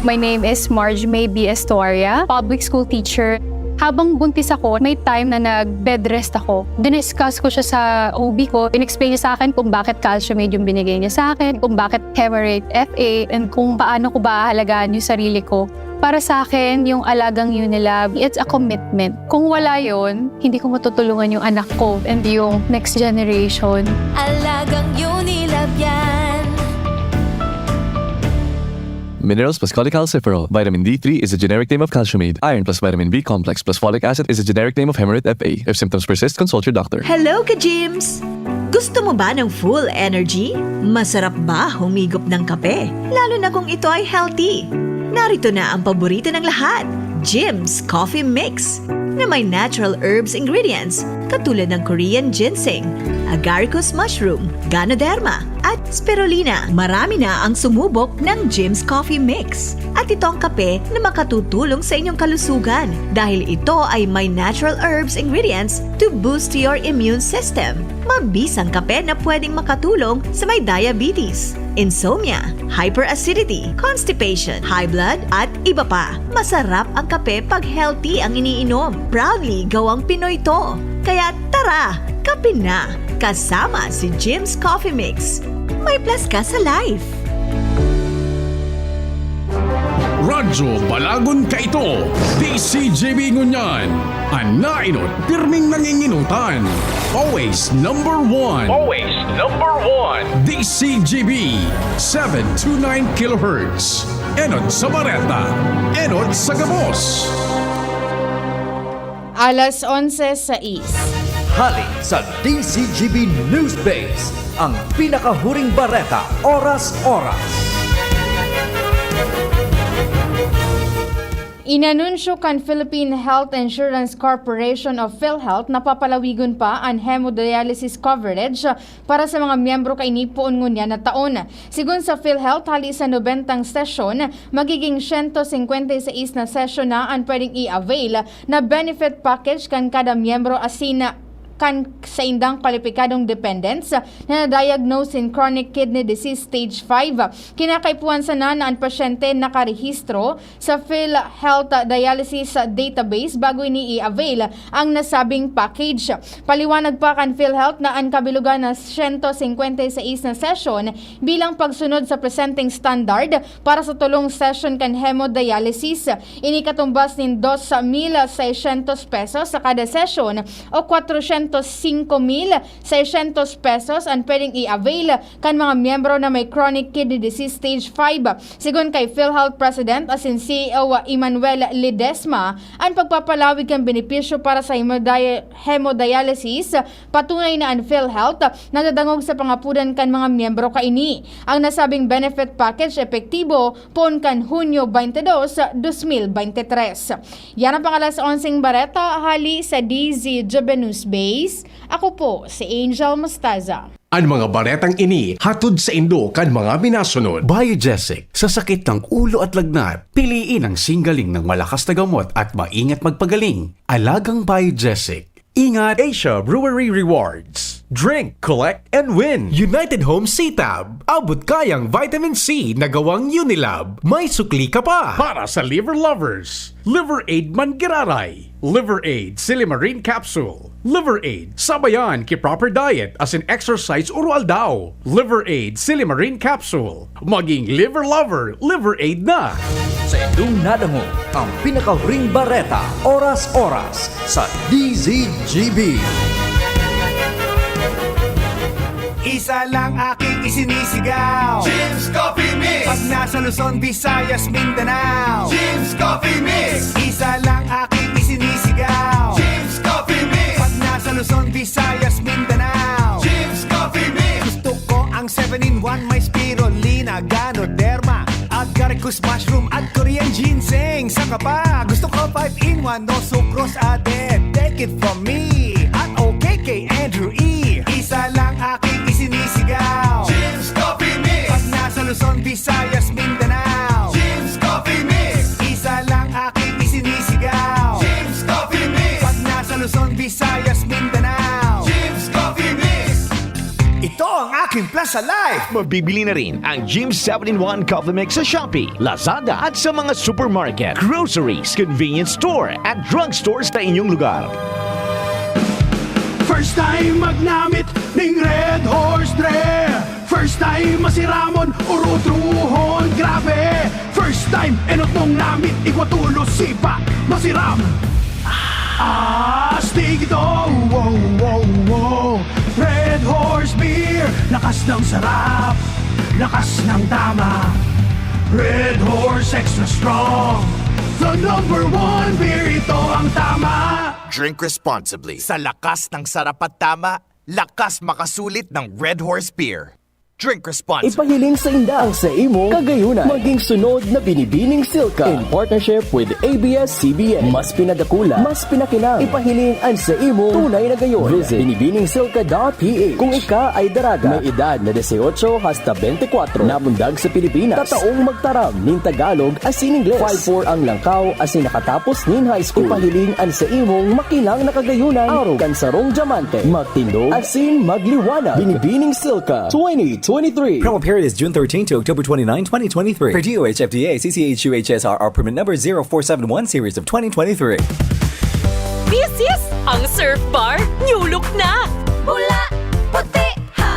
My name is Marge May B. Estoria, public school teacher. Habang buntis ako, may time na nag-bed rest ako. Diniscuss ko siya sa OB ko. In-explain niya sa akin kung bakit calcium aid yung binigay niya sa akin, kung bakit Hemerate FA, and kung paano ko ba ahalagaan yung sarili ko. Para sa akin, yung alagang Unilab, it's a commitment. Kung wala yon, hindi ko matutulungan yung anak ko and yung next generation. Alagang Unilab yan. Minerals plus cholecalciferol. Vitamin D3 is a generic name of calciumate. Iron plus vitamin B complex plus folic acid is a generic name of Hemerate FA. If symptoms persist, consult your doctor. Hello ka-gyms! Gusto mo ba ng full energy? Masarap ba humigop ng kape? Lalo na kung ito ay healthy. Narito na ang paborito ng lahat, Jim's Coffee Mix, na may natural herbs ingredients katulad ng Korean ginseng, agaricus mushroom, ganoderma, at spirulina. Marami na ang sumubok ng Jim's Coffee Mix. At ito ang kape na makatutulong sa inyong kalusugan dahil ito ay may natural herbs ingredients to boost your immune system. Mabisang kape na pwedeng makatulong sa may diabetes, insomnia, hyperacidity, constipation, high blood, at iba pa. Masarap ang kape pag healthy ang iniinom. Proudly gawang Pinoy to. Kaya tara, kape na! Kasama si Jim's Coffee Mix. May plus ka sa life. Radyo Balagon ka ito, DCJB Ngunyan, anainot pirming nanginginutan, always number one. Always number one. DCJB 729 kHz, enod sa Bareta, enod sa Gabos. Alas 11:06. Hali sa DCGB News Base, ang pinakahuring bareta oras-oras. Inanunsyo kan Philippine Health Insurance Corporation of PhilHealth na papalawigon pa ang hemodialysis coverage para sa mga miyembro kay Nipoon ngunya na taon. Sigun sa PhilHealth, hali sa 90 session, magiging 156 na session na ang pwedeng i-avail na benefit package kan kada miyembro asin kan sa indang kwalipikadong dependents na na-diagnose in chronic kidney disease stage 5. Kinakaipuan sa na ang pasyente nakarehistro sa PhilHealth Dialysis Database bago ini i-avail ang nasabing package. Paliwanag pa kan PhilHealth na ang kabilugan na 156 na session bilang pagsunod sa presenting standard para sa tulong session kan hemodialysis. Ini katumbas nin 2,600 pesos sa kada session o 405,600 pesos ang pwedeng i-avail kan mga miyembro na may chronic kidney disease stage 5. Sigun kay PhilHealth President asin CEO Emmanuel Ledesma, ang pagpapalawig ng benepisyo para sa hemodialysis patunay na ang PhilHealth nadadangog sa pangapudan kan mga miyembro kaini. Ang nasabing benefit package epektibo pon kan Hunyo 22, 2023. Yan ang pangalas 11 Bareta, hali sa DZGB News Base. Ako po si Angel Mostaza. Ang mga baretang ini hatod sa Indo kan mga minasunod. Biogesic, sa sakit ng ulo at lagnat, piliin ang singgaling ng malakas na gamot at maingat magpagaling. Alagang Biogesic. Ingat Asia Brewery Rewards. Drink, collect, and win. United Home C-Tab. Abot kayang vitamin C na gawang Unilab. May sukli ka pa. Para sa liver lovers, Liver Aid Mangiraray, Liver Aid Silimarine Capsule, Liver Aid sabayan ki proper diet as in exercise urual daw. Liver Aid Silimarine Capsule. Maging liver lover, Liver Aid na. Sa indong nadango, ang pinakahuring bareta oras-oras sa DZGB. Isa lang aking isinisigaw, Jim's Coffee Mix. Pag nasa Luzon, Visayas, Mindanao, Jim's Coffee Mix. Isa lang aking isinisigaw, Jim's Coffee Mix. Pag nasa Luzon, Visayas, Mindanao, Jim's Coffee Mix. Gusto ko ang 7-in-1, may spirulina, ganoderma, agaricus mushroom at Korean ginseng. Saka pa, gusto ko 5-in-1, no sucrose added. Take it from me, at okay kay Andrew E. Isa lang aking isinisigaw, Jim's Coffee Mix. Pag nasa Luzon, Visayas, Mindanao, Jim's Coffee Mix. Isa lang aking isinisigaw, Jim's Coffee Mix. Pag nasa Luzon, Visayas, Mindanao, Jim's Coffee Mix. Ito ang aking Plus Alive! Mabibili na rin ang Jim 7-in-1 Coffee Mix sa Shopee, Lazada at sa mga supermarket, groceries, convenience store at drugstores sa inyong lugar. First time magnamit ning Red Horse Dre. First time masiramon urutruhon grabe. First time enot mong namit ikwatulos sipa masiram. Astig ito, wow, wow, wow. Red Horse Beer, lakas ng sarap, lakas ng tama. Red Horse Extra Strong, the #1 beer, ito ang tama. Drink responsibly. Sa lakas ng sarap at tama, lakas makasulit ng Red Horse Beer. Drink responsibly. Ipahiling sa inda ang sa imo kagayunan. Maging sunod na binibining Silka in partnership with ABS-CBN. Mas pinadakula, mas pinakinang. Ipahiling ang sa imo tunay na gayon. Visit binibiningsilka.ph. Kung ika ay daraga, may edad na 18 hasta 24, namundag sa Pilipinas, tataong magtaram nin Tagalog asin Ingles, 5-4 ang langkaw asin nakatapos nin high school. Ipahiling ang sa imong makilang na kagayunan. Araw kansarong diamante, magtindog asin magliwanag. Binibining Silka 2023. Promo period is June 13 to October 29, 2023. For DOH, FDA, CCH, UHSR, permit number 0471 series of 2023. This is ang Surf Bar New Look na! Bula, puti, ha!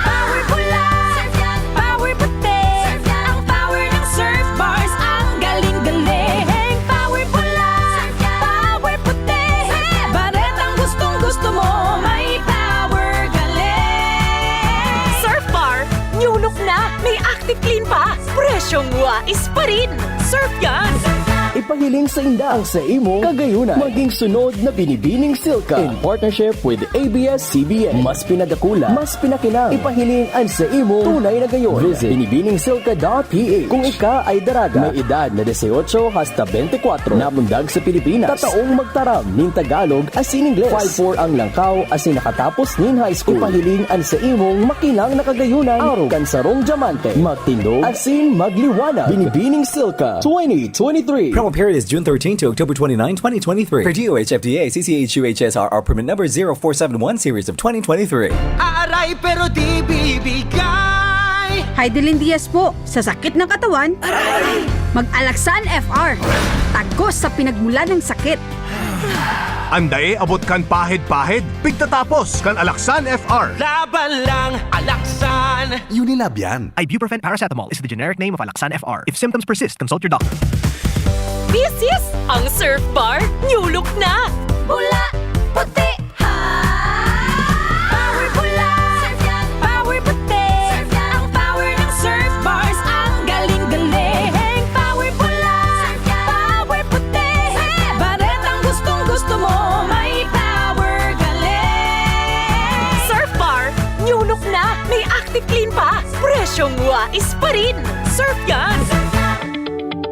Power bula, surf yan, power puti, surf yan. Ang power ng Surf Bars, ang galing-galing. Power bula, surf yan, power puti, surf yan. Baretang gustong-gusto mo, may power galing. Surf Bar New Look na, may active clean pa, presyong wais pa rin. Surf yan! Ipahiling sa inda ang sa imo kagayunan. Maging sunod na binibining Silka in partnership with ABS-CBN. Mas pinadakula, mas pinakinang. Ipahiling ang sa imo tunay na gayon. Visit binibiningsilka.ph. Kung ika ay daraga, may edad na 18 hasta 24, namundag sa Pilipinas, tataong magtaram nin Tagalog asin Ingles, 5-4 ang langkaw asin nakatapos nin high school. Ipahiling ang sa imong makilang na kagayunan. Araw kansarong diamante, magtindog asin magliwanag. Binibining Silka 2023. Promo period is June 13 to October 29, 2023. For DOH, FDA, CCH, UHSR, permit number 0471 series of 2023. Aaray pero di bibigay. Heidelin Diaz po, sa sakit ng katawan, mag-Alaxan FR. Tagos sa pinagmula ng sakit. Andae abot kan pahid-pahid, pigtatapos kan Alaxan FR. Laban lang, Alaxan. Unilab yan. Ibuprofen paracetamol is the generic name of Alaxan FR. If symptoms persist, consult your doctor. This is ang Surf Bar New Look na! Bula, puti, ha! Power bula, surf yan, power puti, surf yan. Ang power ng Surf Bars, ang galing-galing. Power bula, surf yan, power puti, surf yan. Baretang gustong-gusto mo, may power galing. Surf Bar New Look na, may active clean pa, presyong wais pa rin. Surf yan!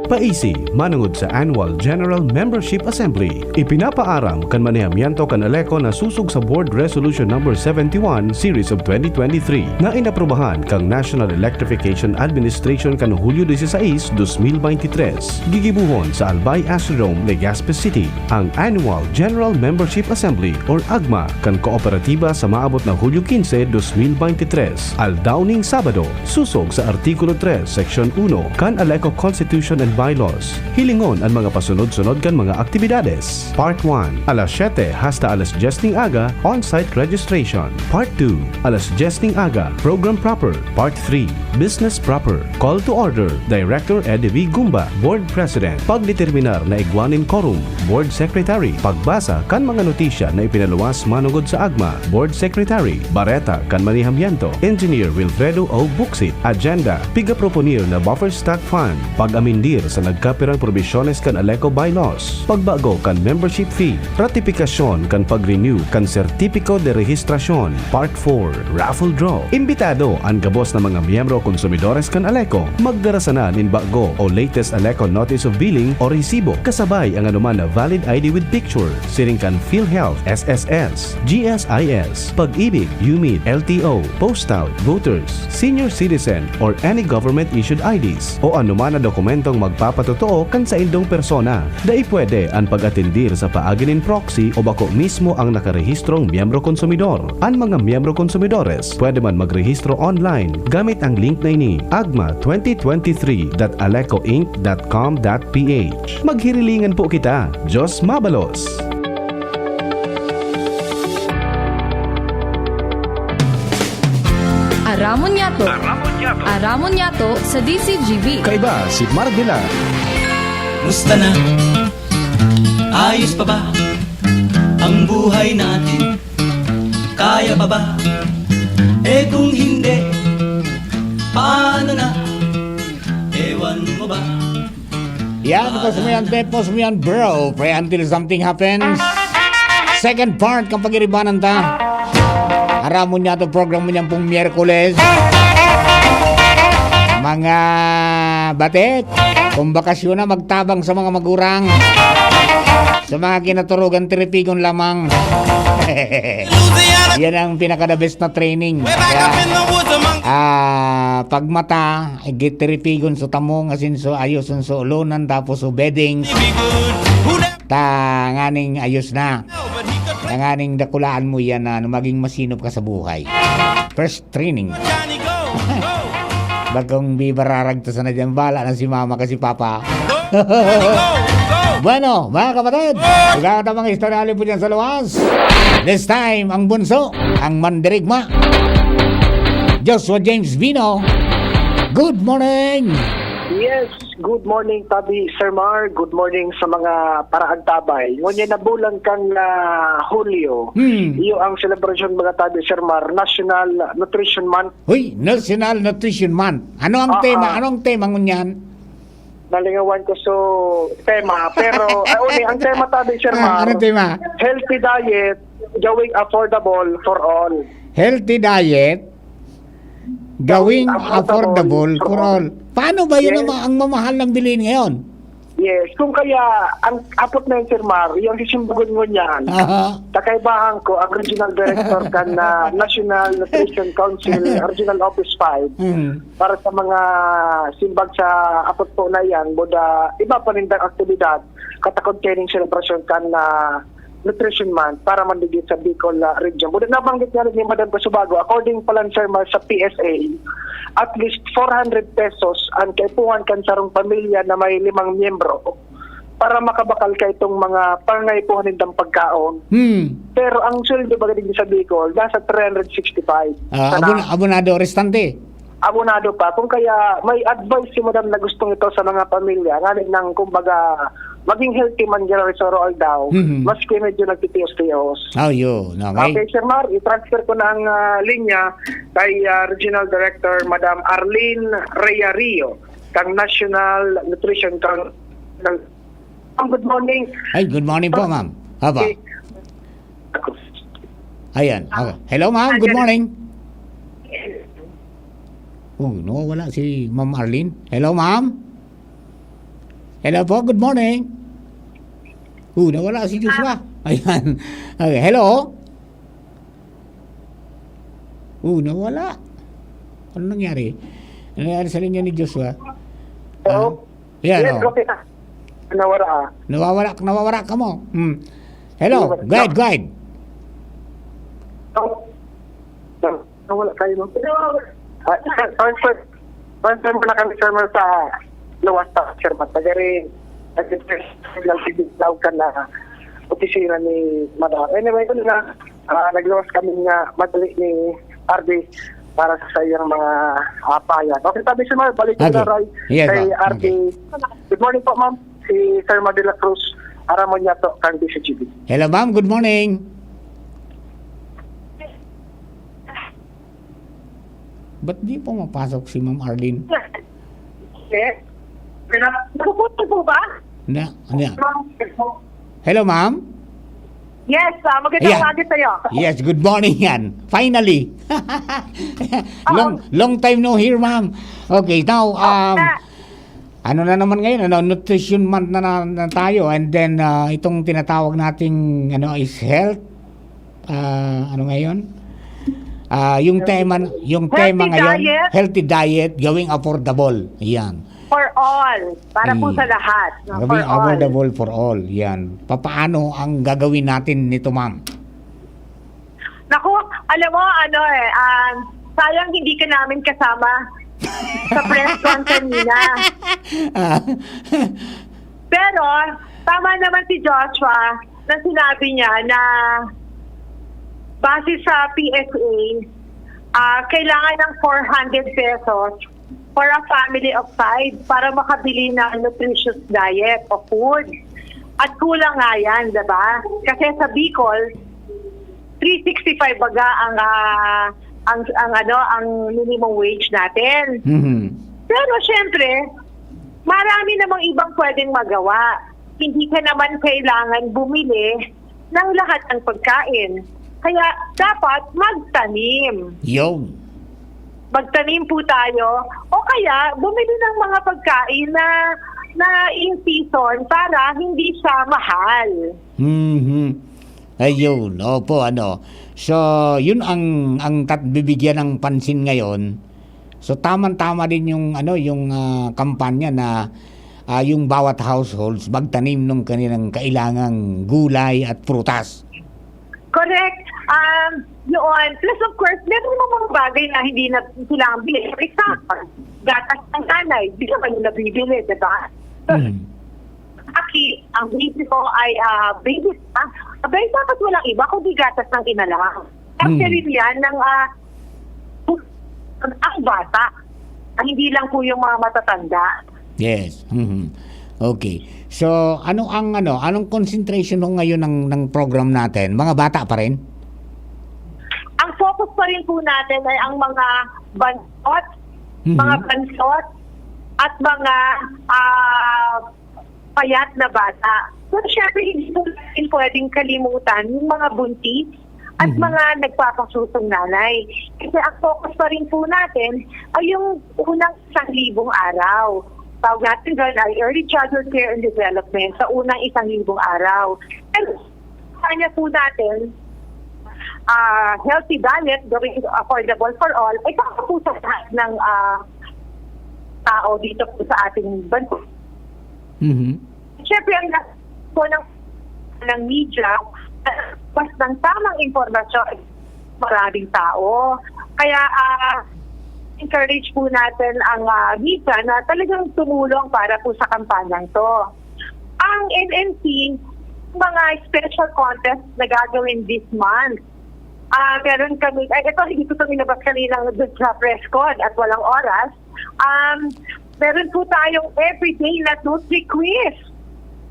Paisi, manungod sa Annual General Membership Assembly. Ipinapaaram kan manihamiento kan Aleco na susug sa Board Resolution No. 71 Series of 2023 na inaprubahan kang National Electrification Administration kan Hulyo 16, 2023. Gigibuhon sa Albay Astrodome, Legazpi City ang Annual General Membership Assembly or AGMA kan kooperatiba sa maabot na Hulyo 15, 2023. Aldawning Sabado, susog sa Artikulo 3, Section 1 kan Aleco Constitution and Bylaws. Hilingon ang mga pasunod-sunod kan mga aktibidades. Part 1, alas 7 hasta alas 10 ng aga, on-site registration. Part 2, alas 10 ng aga, program proper. Part 3, business proper. Call to order, Director Eddie V. Gumba, Board President. Pagdeterminar na igwanin quorum, Board Secretary. Pagbasa kan mga notisya na ipinaluwas manungod sa AGMA, Board Secretary. Bareta kan manihamiento, Engineer Wilfredo O. Buxit. Agenda, piga-proponir na buffer stock fund. Pag-amindir sa nagkapirang probisyones kan Aleco Bylaws, pagbago kan membership fee, ratifikasyon kan pag-renew kan sertipiko de rehistrasyon. Part 4, raffle draw. Imbitado ang gabos na mga miyembro konsumidores kan Aleco, magdarasanan in bago o latest Aleco notice of billing o resibo, kasabay ang anuman na valid ID with picture, siring kan PhilHealth, SSS, GSIS, Pag-ibig, UMID, LTO, Post Out, Voters, Senior Citizen, or any government issued IDs o anuman na dokumentong mag nagpapatotoo kan sa indong persona. Dai pwede ang pag-atendir sa paaginin proxy o bako mismo ang nakarehistrong miyembro konsumidor. Ang mga miyembro konsumidores pwede man magrehistro online gamit ang link na ini agma2023.alecoinc.com.ph. Maghirilingan po kita. Diyos mabalos! Aramon Yato sa DCGB. Kaiba si Mardila. Musta na? Ayos pa ba ang buhay natin? Kaya pa ba? Eh kung hindi, paano na? Ewan mo ba? Yan, tapos mo yan, tapos mo yan, bro. Pray until something happens. Second part, kapag iribanan ta. Aramon niya ito program mo niyan pong Miyerkules. Mga batet, kung bakasyon na magtabang sa mga magurang. Sa mga kinaturugan, tiripigon lamang. Yan ang pinaka-the best na training. Kaya, pag mata, tiripigon sa tamong, asin so ayos so ulunan, tapos so beddings. Tanganing ayos na. Tanganing dakulaan mo yan na maging masinop ka sa buhay. First training. Bagong bibararag to sa na dyan, bala na si mama kasi papa. Bueno, mga kapatid, magkakata mga istoryali po dyan sa luwas. This time, ang bunso, ang mandirigma, Joshua James Vino. Good morning! Yes, good morning Tabi Sir Mar, good morning sa mga paraagtabay. Ngunyan na bulan kang Hulyo, iyo ang celebration mga Tabi Sir Mar, National Nutrition Month. Uy, National Nutrition Month. Ano ang tema? Anong tema ngunyan? Nalingawan ko so tema, pero ang tema Tabi Sir Mar, anong tema? Healthy diet, gawing affordable for all. Healthy diet, gawing affordable for all. Paano ba yun ang mamahal ng bilhin ngayon? Yes, kung kaya ang apot na yung Sir Mar, yung sisimbagon mo niyan, kakaibahan ko ang Regional Director kan na National Nutrition Council, Regional Office 5, para sa mga simbag sa apot po na yan, buda iba pa rin ang aktibidad, kata-containing celebration kan na Nutrition Month para mandigit sa Bicol region. Buda nabanggit nga rin ni Madam Basubago, according pa lang Sir Mar sa PSA, at least 400 pesos ang kaipuhan kan sarong pamilya na may 5 miyembro para makabakal ka itong mga pangaipuhan nitong pagkaon. Pero ang sweldo ba din sa Bicol, nasa 365. Abonado restante. Abonado pa. Kung kaya may advice si Madam na gustong ito sa mga pamilya, ngayon ng kumbaga maging healthy man gano'n sa Roald daw, maski medyo nagtitios-tios. Yun. Okay. Okay, Sir Mar, i-transfer ko na ang linya kay Regional Director Madam Arlene Reyario, kang National Nutrition Council. Good morning. Ay, good morning po, ma'am. Haba. Ayan. Okay. Hello, ma'am. Good morning. Wala si Ma'am Arlene. Hello, ma'am. Hello po, good morning. Nawala si Joshua. Ayan. Okay, hello. Nawala. Ano nangyari? Ano nangyari sa linya ni Joshua? Hello? Yes, okay na. Nawawala ka mo. Hello, guide. Nawala kayo mo. Transfer mo na kami, Sir Mar, sa luwas ta, Sir Mar. Tagari, nagsisiglaw ka na opisina ni Madam. Anyway, nagluwas kami nga madali ni RD para sa iyang mga payan. Okay, sabi Sir Mar, balik ko na Roy kay RD. Good morning po, ma'am. Si Sir Mar de la Cruz, Aramon Yato, kang DCGB. Hello, ma'am. Good morning. Ba't di po mapasok si Ma'am Arlene? Yes. Napupunto po ba? Hello, ma'am? Yes, magandang umaga sa'yo. Yes, good morning yan. Finally. long time no hear, ma'am. Okay, now, ano na naman ngayon? Nutrition month na tayo. And then, itong tinatawag nating is health. Ano ngayon? Yung tema ngayon, healthy diet, gawing affordable. Yan. For all. Para po sa lahat. No? For Gawing all. affordable for all. Yan. Paano ang gagawin natin nito, ma'am? Naku, alam mo, sayang hindi ka namin kasama sa press con kanina. Pero, tama naman si Joshua na sinabi niya na base sa PSA, kailangan ng 400 pesos for a family of 5 para makabili ng nutritious diet o food. At kulang nga yan, diba? Kasi sa Bicol, 365 baga ang minimum wage natin. Pero syempre, marami namang ibang pwedeng magawa. Hindi ka naman kailangan bumili ng lahat ng pagkain. Kaya dapat magtanim. Magtanim po tayo o kaya bumili ng mga pagkain na in season para hindi siya mahal. Ayun, opo, So, yun ang bibigyan ng pansin ngayon. So, tamang-tama din yung kampanya na yung bawat households magtanim ng kanilang kailangang gulay at prutas. Correct. Yun. Plus, of course, meron naman mga bagay na hindi na kailangan bilhin. For example, gatas ng nanay, di naman yung nabibili, diba? Aki, ang baby ko ay baby. Abay, dapat walang iba kundi gatas ng ina lang. Actually, yan ng ang bata. Hindi lang po yung mga matatanda. Yes. Okay. So, anong concentration ngayon ng program natin? Mga bata pa rin? Ang focus pa rin po natin ay ang mga bansot, at mga payat na bata. Pero syempre, hindi po natin pwedeng kalimutan yung mga buntis at mga nagpapasusong nanay. Kasi ang focus pa rin po natin ay yung unang 1,000 araw. Tawag natin doon ay Early Childhood Care and Development sa unang 1,000 araw. And kanya po natin, healthy diet, gawing affordable for all, ay para po sa lahat ng tao dito po sa ating bansa. Siyempre, ang po ng media, mas ng tamang informasyon maraming tao. Kaya, encourage po natin ang media na talagang tumulong para po sa kampanyang to. Ang NNC, mga special contest na gagawin this month. Meron kami, ito hindi ko ito minabas kanina sa press con at walang oras. Meron po tayong everyday na Nutri Quiz.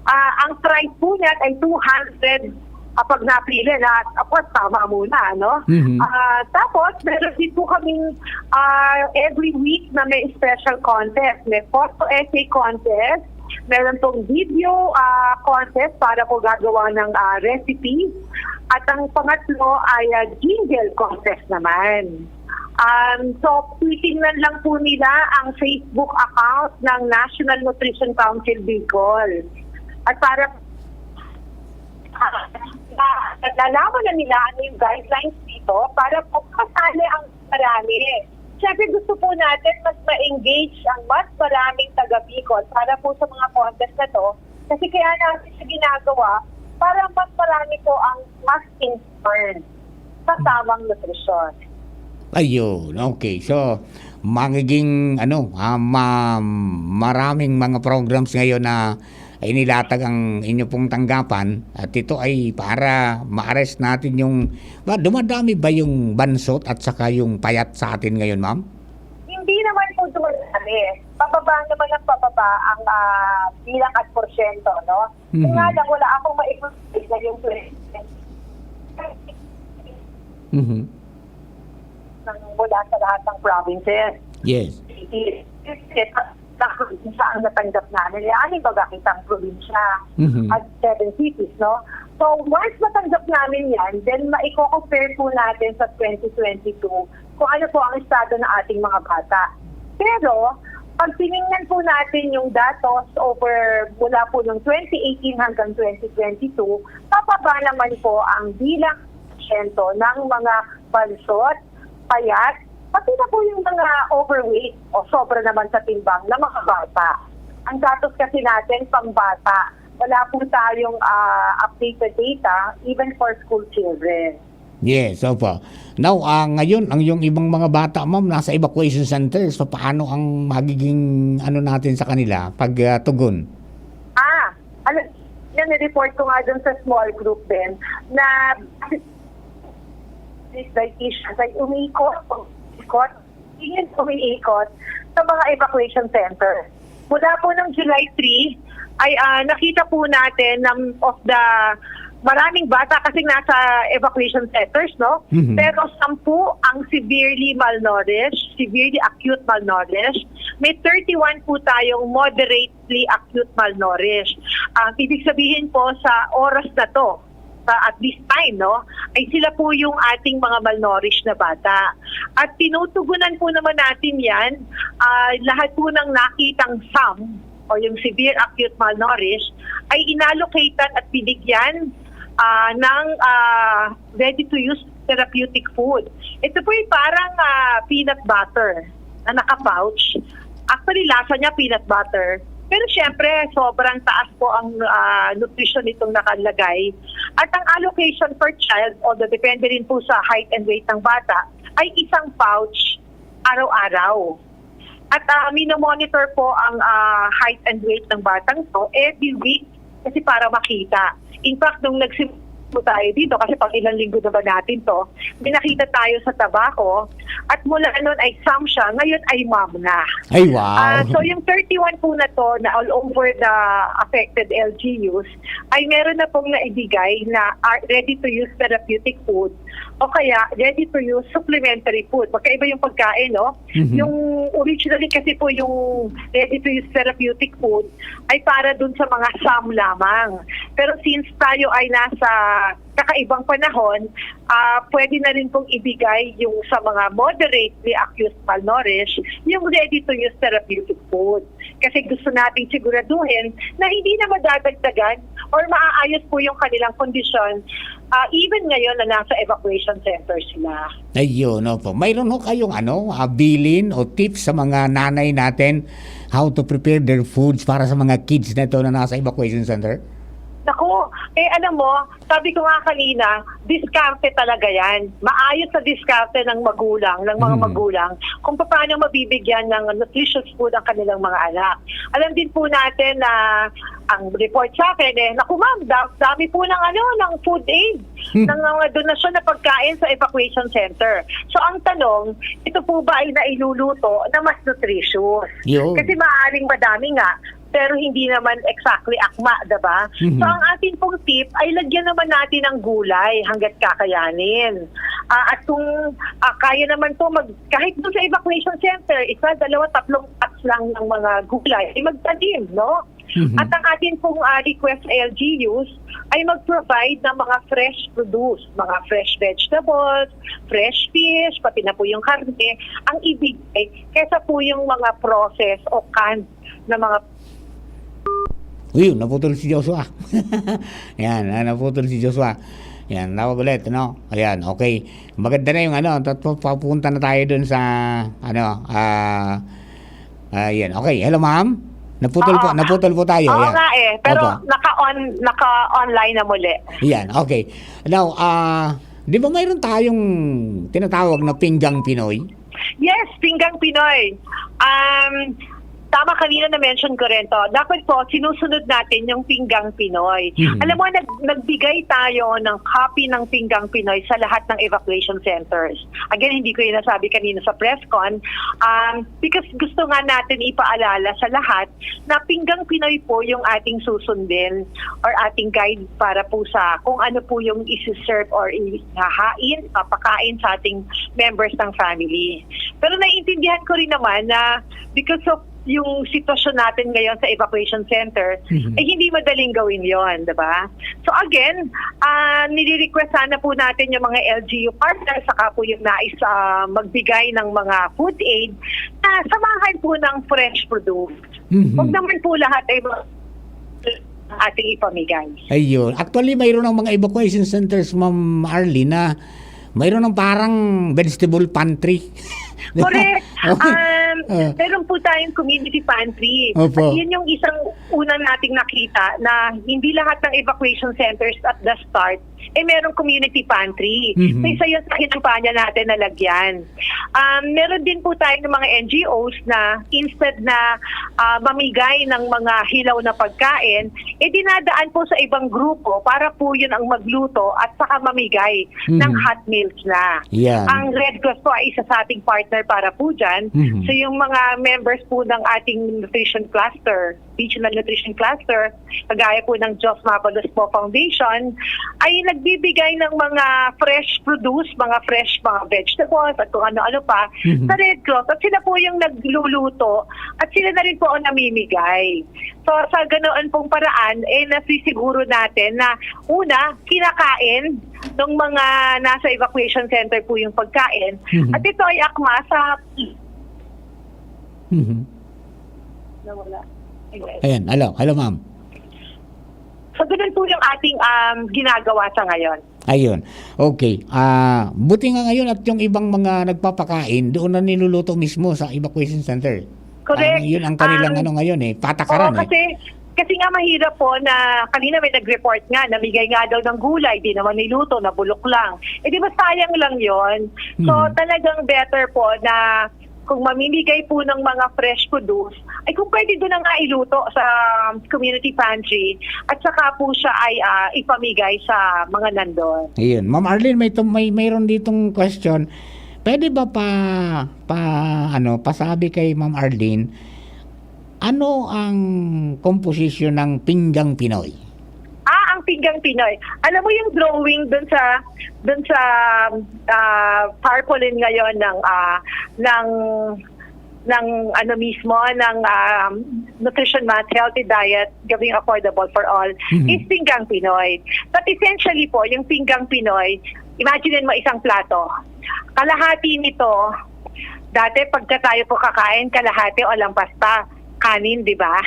Ang price po niyan ay 200 pag napili na, of course, tama muna, no? Tapos, meron din po kaming every week na may special contest. May photo essay contest, meron pong video contest para po gagawa ng recipe. At ang pangatlo ay jingle contest naman. So, titingnan lang po nila ang Facebook account ng National Nutrition Council Bicol. At para nalalaman na nila ano yung guidelines dito para po kasali ang marami. Siyempre gusto po natin mas ma-engage ang mas maraming taga-Bicol para po sa mga contest na to. Kasi kaya natin siya ginagawa para mas marami po ang mas informed sa tamang nutrisyon. Ayun, okay. So, magiging maraming mga programs ngayon na inilatag ang inyo pong tanggapan at ito ay para ma-arrest natin yung dumadami ba yung bansot at saka yung payat sa atin ngayon, ma'am? Hindi naman po dumadami. Pababa naman ang pababa ang bilang at porsyento, no? Kung nga lang wala akong ma-equalize na yung mula sa lahat ng provinces. Yes. Saan natanggap namin. Aning bagakitang probinsya at 7 cities, no? So, once matanggap namin yan, then maiko-compare po natin sa 2022 kung ano po ang estado ng ating mga bata. Pero, pag tinignan po natin yung datos over mula po ng 2018 hanggang 2022, papaba naman po ang bilang porsyento ng mga bansot, payat, pati na po yung mga overweight o sobra naman sa timbang na mga bata. Ang datos kasi natin pang bata, wala po tayong updated data even for school children. Yes, opo. Now, ngayon, ang yung ibang mga bata, ma'am, nasa evacuation centers, so paano ang magiging ano natin sa kanila pag tugon? Report ko nga dun sa small group din na this dietitians ay umiikot sa mga evacuation center. Mula po ng July 3 ay nakita po natin of the maraming bata kasi nasa evacuation centers, no? Pero 10 ang severely malnourished, severely acute malnourished. May 31 po tayong moderately acute malnourished. Ibig sabihin po sa oras na to, at this time, no, ay sila po yung ating mga malnourished na bata. At tinutugunan po naman natin yan, lahat po ng nakitang SAM o yung severe acute malnourished ay inallocated at binigyan ng ready-to-use therapeutic food. Ito po yung parang peanut butter na naka-pouch. Actually, lasa niya peanut butter. Pero syempre, sobrang taas po ang nutrition nitong nakalagay. At ang allocation per child, although depende rin po sa height and weight ng bata, ay isang pouch araw-araw. At minomonitor po ang height and weight ng batang to every week kasi para makita. In fact, nung nagsimula tayo dito, kasi pang ilang linggo na ba natin to, binakita tayo sa tabako at mula noon ay SAM siya, ngayon ay MAM na. Ay, wow! So yung 31 po na to na all over the affected LGUs ay meron na pong naibigay na ready-to-use therapeutic food o kaya ready-to-use supplementary food. Magkaiba yung pagkain, no? Yung originally kasi po yung ready-to-use therapeutic food ay para dun sa mga SAM lamang. Pero since tayo ay nasa kakaibang panahon, pwede na rin pong ibigay yung sa mga moderately acute malnourished, yung ready-to-use therapeutic food. Kasi gusto nating siguraduhin na hindi na madadagdagan or maaayos po yung kanilang kondisyon even ngayon na nasa evacuation center sila. Ayun, opo. Mayroon ho kayong bilin o tips sa mga nanay natin how to prepare their foods para sa mga kids na ito na nasa evacuation center? Naku, alam mo, sabi ko nga kanina, diskarte talaga yan. Maayos sa diskarte ng magulang, ng mga magulang, kung paano mabibigyan ng nutritious food ang kanilang mga anak. Alam din po natin na ang report sa akin, naku ma'am, dami po ng food aid, ng mga donasyon na pagkain sa evacuation center. So ang tanong, ito po ba ay nailuluto na mas nutritious? Kasi maaaring madami nga, pero hindi naman exactly akma, diba? So ang atin pong tip ay lagyan naman natin ng gulay hanggat kakayanin. At kung kaya naman po, kahit doon sa evacuation center, 1, 2, 3 packs lang ng mga gulay, ay magtanim, no? At ang atin pong request sa LGUs ay mag-provide ng mga fresh produce, mga fresh vegetables, fresh fish, pati na po yung karne, ang ibigay kaysa po yung mga process o canned na mga. Uy, naputol si Joshua. Yan, naputol si Joshua. Yan, tawag ulit, Ayan, okay. Maganda na yung papunta na tayo dun sa, yan. Okay, hello ma'am. Naputol po tayo. Oo yan. nga pero naka-online na muli. Yan, okay. Now, di ba mayroon tayong tinatawag na Pinggang Pinoy? Yes, Pinggang Pinoy. Tama, kanina na-mention ko rin to. Dapat po, sinusunod natin yung Pinggang Pinoy. Alam mo, nagbigay tayo ng copy ng Pinggang Pinoy sa lahat ng evacuation centers. Again, hindi ko yun nasabi kanina sa press con. Because gusto nga natin ipaalala sa lahat na Pinggang Pinoy po yung ating susundin or ating guide para po sa kung ano po yung isi-serve or papakain sa ating members ng family. Pero naiintindihan ko rin naman na because of yung sitwasyon natin ngayon sa evacuation center, hindi madaling gawin yon, diba? So again, nire-request sana po natin yung mga LGU partners, saka po yung nais magbigay ng mga food aid na samahan po ng fresh produce. Huwag naman po lahat ay ating ipamigay. Ayun. Actually, mayroon ng mga evacuation centers, Ma'am Arlene, na mayroon ng parang vegetable pantry. Correct. Meron po tayong community pantry. Opo. At yun yung isang unang nating nakita na hindi lahat ng evacuation centers at the start merong community pantry. Mhm. So isa yun sa kinampanya natin na lagyan. Meron din po tayo ng mga NGOs na instead na mamigay ng mga hilaw na pagkain, dinadaan po sa ibang grupo para po yun ang magluto at saka mamigay ng hot meals na. Yan. Ang Red Cross po ay isa sa ating partner para po dyan. Mhm. So yung mga members po ng ating nutrition cluster, regional nutrition cluster, kagaya po ng Jos Mabalos po Foundation, ay nagbibigay ng mga fresh produce, mga vegetables at kung ano-ano pa sa Red Cross. At sila po yung nagluluto at sila na rin po ang namimigay. So sa ganoon pong paraan, nasisiguro natin na una, kinakain ng mga nasa evacuation center po yung pagkain. At ito ay akma sa... Nawala. Ayan, hello ma'am. So, ganun po yung ating ginagawa sa ngayon. Ayun. Okay. Buti nga ngayon at yung ibang mga nagpapakain, doon na niluluto mismo sa evacuation center. Correct. Yun ang kanilang ngayon patakaran. Oo, kasi nga mahirap po na kanina may nag-report nga, namigay nga daw ng gulay, di naman niluto, nabulok lang. Di ba sayang lang yon. So, talagang better po na kung mamimigay po ng mga fresh produce, ay kung pwede doon na nga iluto sa community pantry at saka po siya ay ipamigay sa mga nandun. Ayun. Ma'am Arlene, mayroon ditong question. Pwede ba pasabi kay Ma'am Arlene, ano ang komposisyon ng pinggang Pinoy? Ang pinggang Pinoy. Alam mo yung drawing dun sa tarpaulin ngayon ng ano mismo ng Nutrition Month, Healthy Diet, Giving Affordable for All, is pinggang Pinoy. But essentially po, yung pinggang Pinoy, imagine mo isang plato. Kalahati nito, dati pagka tayo po kakain, kalahati o lampas pa, kanin, di ba?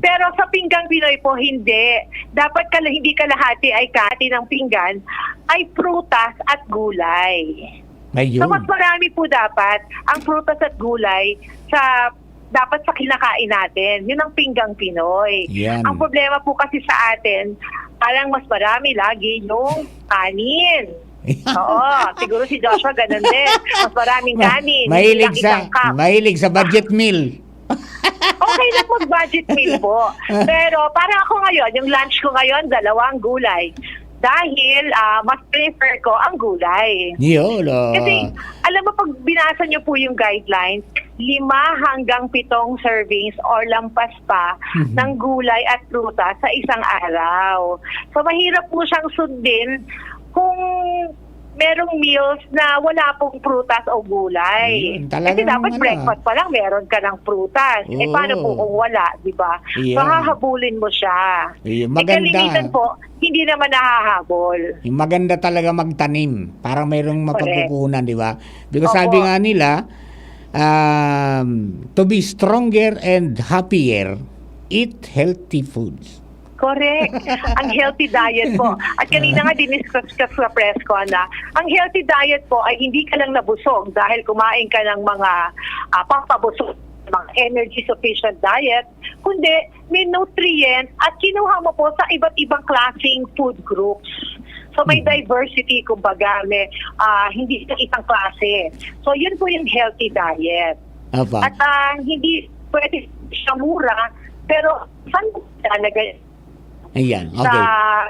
Pero sa pinggang Pinoy po, hindi. Dapat hindi kalahati ay kati ng pinggan, ay prutas at gulay. Ayun. So mas marami po dapat ang prutas at gulay dapat sa kinakain natin. Yun ang pinggang Pinoy. Yan. Ang problema po kasi sa atin, parang mas marami lagi yung kanin. Oo, siguro si Joshua ganun din. Mas maraming kanin. Mahilig sa budget meal. Okay lang mag-budget meal po. Pero para ako ngayon, yung lunch ko ngayon, 2 gulay. Dahil mas prefer ko ang gulay. Yolo. Kasi alam mo, pag binasa nyo po yung guidelines, 5 hanggang 7 servings or lampas pa ng gulay at prutas sa isang araw. So mahirap po siyang sundin kung merong meals na wala pong prutas o gulay. Kasi dapat breakfast pa lang meron ka ng prutas. Paano po kung wala, di ba? So hahabulin mo siya. Kalimitan po, hindi naman nahahabol. Maganda talaga magtanim para mayroong mapagkukunan, di ba? Because sabi nga nila, to be stronger and happier, eat healthy foods. Correct. Ang healthy diet po. At kanina nga diniscuss ka sa press ko na ang healthy diet po ay hindi ka lang nabusog dahil kumain ka ng mga pampabusog, mga energy sufficient diet, kundi may nutrient at kinuha mo po sa iba't ibang klaseng food groups. So may diversity, kumbaga, may hindi sa isang klase. So yun po yung healthy diet. Apa. At hindi pwede siya mura, pero saan mo talaga Ayan, okay. sa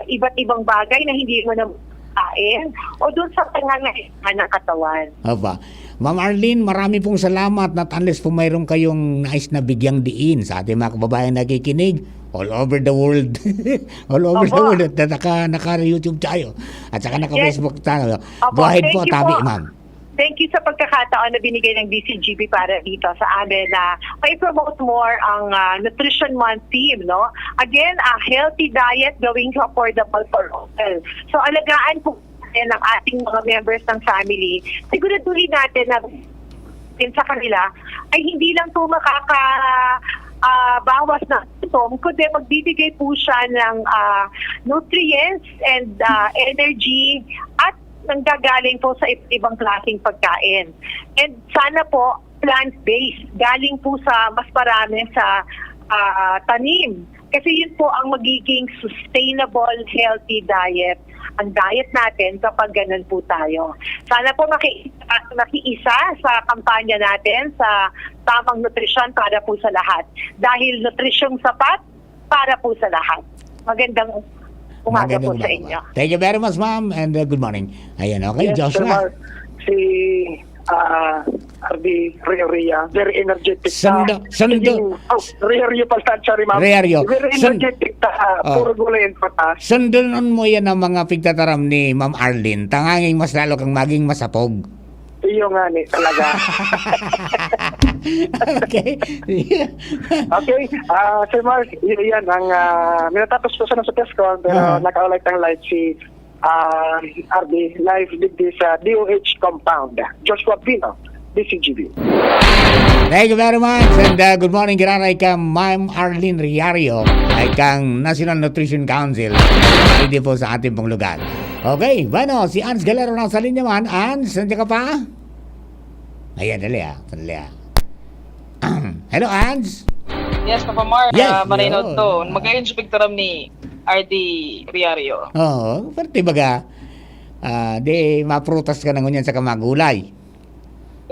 iba't ibang bagay na hindi mo na kain o doon sa pangangailangan ng katawan. Aba. Ma'am Arlene, marami pong salamat at unless po mayroon kayong nais na bigyang diin sa ating mga kababayan nakikinig all over the world. All over the world at naka-YouTube tayo at saka naka-Facebook tayo. Go ahead po, tabi ma'am. Thank you sa pagkakataon na binigay ng DCGB para dito sa amin na may-promote more ang Nutrition Month theme, no? Again, a healthy diet going affordable for all. So, alagaan po ng ating mga members ng family. Siguraduhin natin na sa kanila ay hindi lang po bawas na symptom, kundi magbibigay po siya ng nutrients and energy at nanggagaling po sa ibang klaseng pagkain. And sana po, plant-based. Galing po sa mas marami sa tanim. Kasi yun po ang magiging sustainable, healthy diet. Ang diet natin kapag ganun po tayo. Sana po makiisa sa kampanya natin sa tamang nutrisyon para po sa lahat. Dahil nutrisyong sapat para po sa lahat. Magandang umaga po sa inyo. Thank you very much, ma'am, and good morning. Ayan, okay, Yes, Josh Sir na. Mark, si RD Ria, very energetic. Sando. Ria pala, sorry ma'am. Rio. Very energetic puro gulay and patas. Sundunan mo yan ang mga pigtataram ni Ma'am Arlene. Tanganging mas lalo kang maging masapog. Iyo nga ni, talaga. Okay. Okay, Sir Mark, yan ang minatapos ko sana sa test ko, pero naka-ulit ang light si RD live digdi sa DOH compound. Joshua Pino, DCGB. Thank you very much, and good morning, Giraray ka Ma'am Arlene Riario, ay kang National Nutrition Council. Hindi po sa ating pong lugar. Okay, bueno, si Ans Galero na sa linya man. Ans, nandiyan ka pa? Ayan, dali. Hello, Ans. Yes, Papa Mark. Yes, Marinod yun. to. Magayon sa picturam ni RD Riario. Oo, pero baga, di maprutas ka na ngunyan sa kamagulay.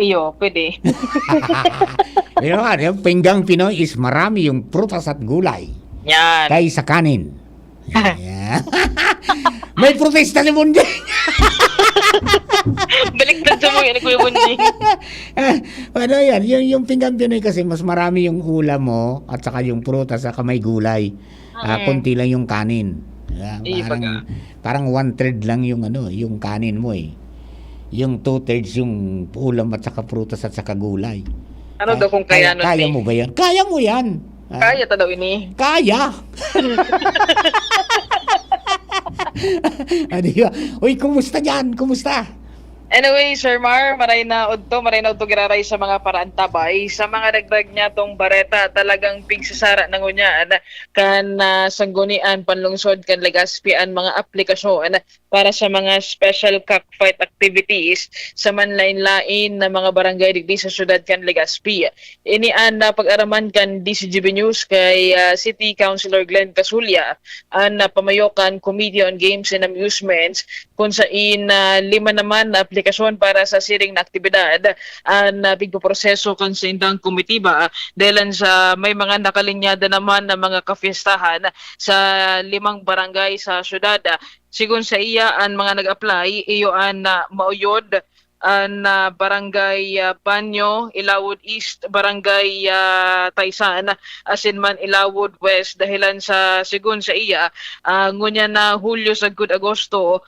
Iyo, pwede. Pero yung pinggang Pinoy is marami yung prutas at gulay. Yan. Kaysa kanin. Yan. May protesta si Bunjing. Baliktad sa mo yan, Kuya Bunjing. Ano yan, yung pinggang Pinoy kasi mas marami yung ulam mo at saka yung prutas at saka may gulay. Kunti lang yung kanin. Parang 1/3 lang yung yung kanin mo eh. Yung 2/3 yung ulam at saka prutas at saka gulay. Ano daw kung kaya nun? Kaya mo ba yan? Kaya mo yan. Kaya ta daw ini. Kaya. Uy, kumusta dyan? Kumusta? Anyway, Sir Mar, maray na udto giraray sa mga parantabay. Sa mga dagdag niya tong bareta, talagang pigsasara na ngunya kan sanggunian panlungsod kan Legazpian mga aplikasyon para sa mga special cockfight activities sa manlain-lain na mga barangay digdi sa syudad kan Legazpi. Inian na pag-araman kan DCGB News kay City Councilor Glenn Casulia ang pamayokan Committee on Games and Amusements kung saan 5 naman na aplikasyon para sa siring na aktibidad ang pigpoproseso kan sa indang komitiba dahil sa may mga nakalinyada naman na mga kafiestahan sa 5 barangay sa syudad. Sigun sa iya ang mga nag-apply iyo ang mauyod ang barangay Banyo, Ilawod East, barangay Taysan, Asinman, Ilawod West dahilan sa sigun sa iya ngunya na Hulyo sa Agosto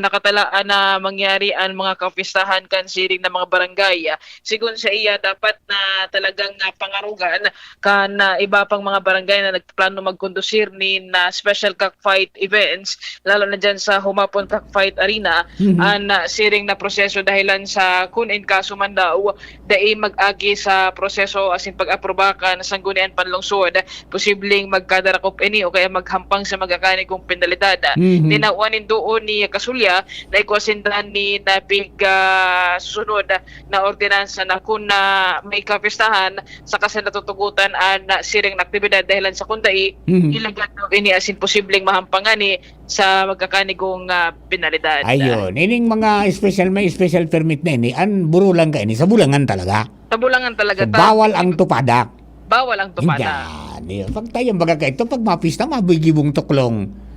nakatalaan na mangyari ang mga kapistahan kan siring na mga barangay. Sigun sa iya dapat na talagang pangarugan kan iba pang mga barangay na nagplano magkondusir ni na special cockfight events lalo na dyan sa Humapon Cockfight Arena ang siring na proseso dahilan sa kun in kaso man daw dai mag-agi sa proseso asin pag-aprobakan sa sanggunian panlungsod posibleng magkadarakop ini o kaya maghampang sa magakani kong penalidad. Ninauanin doon ni Casulia na ikuasindahan ni Napig susunod na ordinansa na kung may kapistahan sa kasi natutugutan ang siring na aktibidad dahilan sa kundai ilagad daw ini asin posibleng mahampangan ni sa magkakanigong penalidad. Ayun, ining mga may special permit na ini, an burulang ka ini, sa bulangan talaga. Sa bulangan talaga. So, bawal ang tupadak. Bawal ang tupadak. Yan. Pag tayo baga ka ito, pag mapista, mabigibong tuklong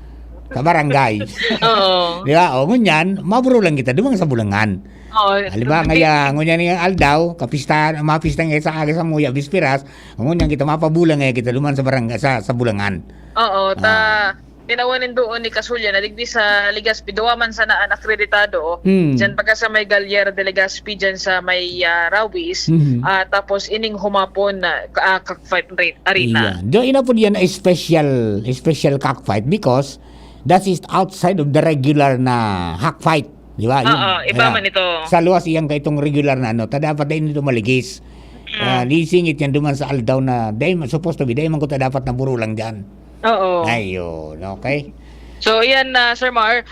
sa barangay. Oo. Di ba? O ngunyan, maburo lang kita dumang sa bulangan. Oo. Aliba ngaya, ngunyan nga aldaw, kapista, mapista nga sa aga sa muya, bispiras, ngunyan kita mapabulang nga kita duman sa barangay, sa bulangan. Oo, tinawanin doon ni Casulia na digdi sa Legazpi, duwaman sa naan akreditado. Diyan pagka sa may Galliera de Legazpi, dyan sa may Rawis, tapos ining Humapon na cockfight arena. Doon ina po yan a special cockfight because that is outside of the regular na cockfight. Di ba? Iba man ito. Sa luwas iyang ka itong regular na dapat din ito maligis. Lisingit yan duman sa aldaw na supposed to be, dahi man ko dapat na buro lang dyan. Oo. Ayun, okay. So yan Sir Mar,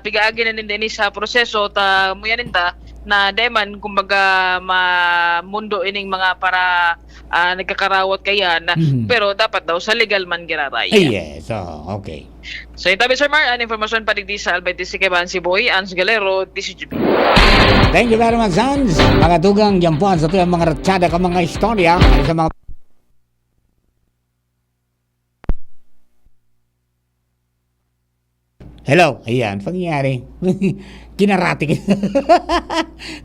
pigaagi na din sa proseso ta muyaninda na deman kumbaga mundo ining mga para nagkakarawat kayan pero dapat daw sa legal man giraray. Yes, okay. So itabi Sir Mar, ang informasyon pa digdi sa Albay si Keban si Boy, Ans Galero, DCGB. Thank you very much, Sans. Mga dugang jampuan sa tuyang mga ratsada ka mga istorya sa mga Hello, ayan, pangyayari. Kinarati ka.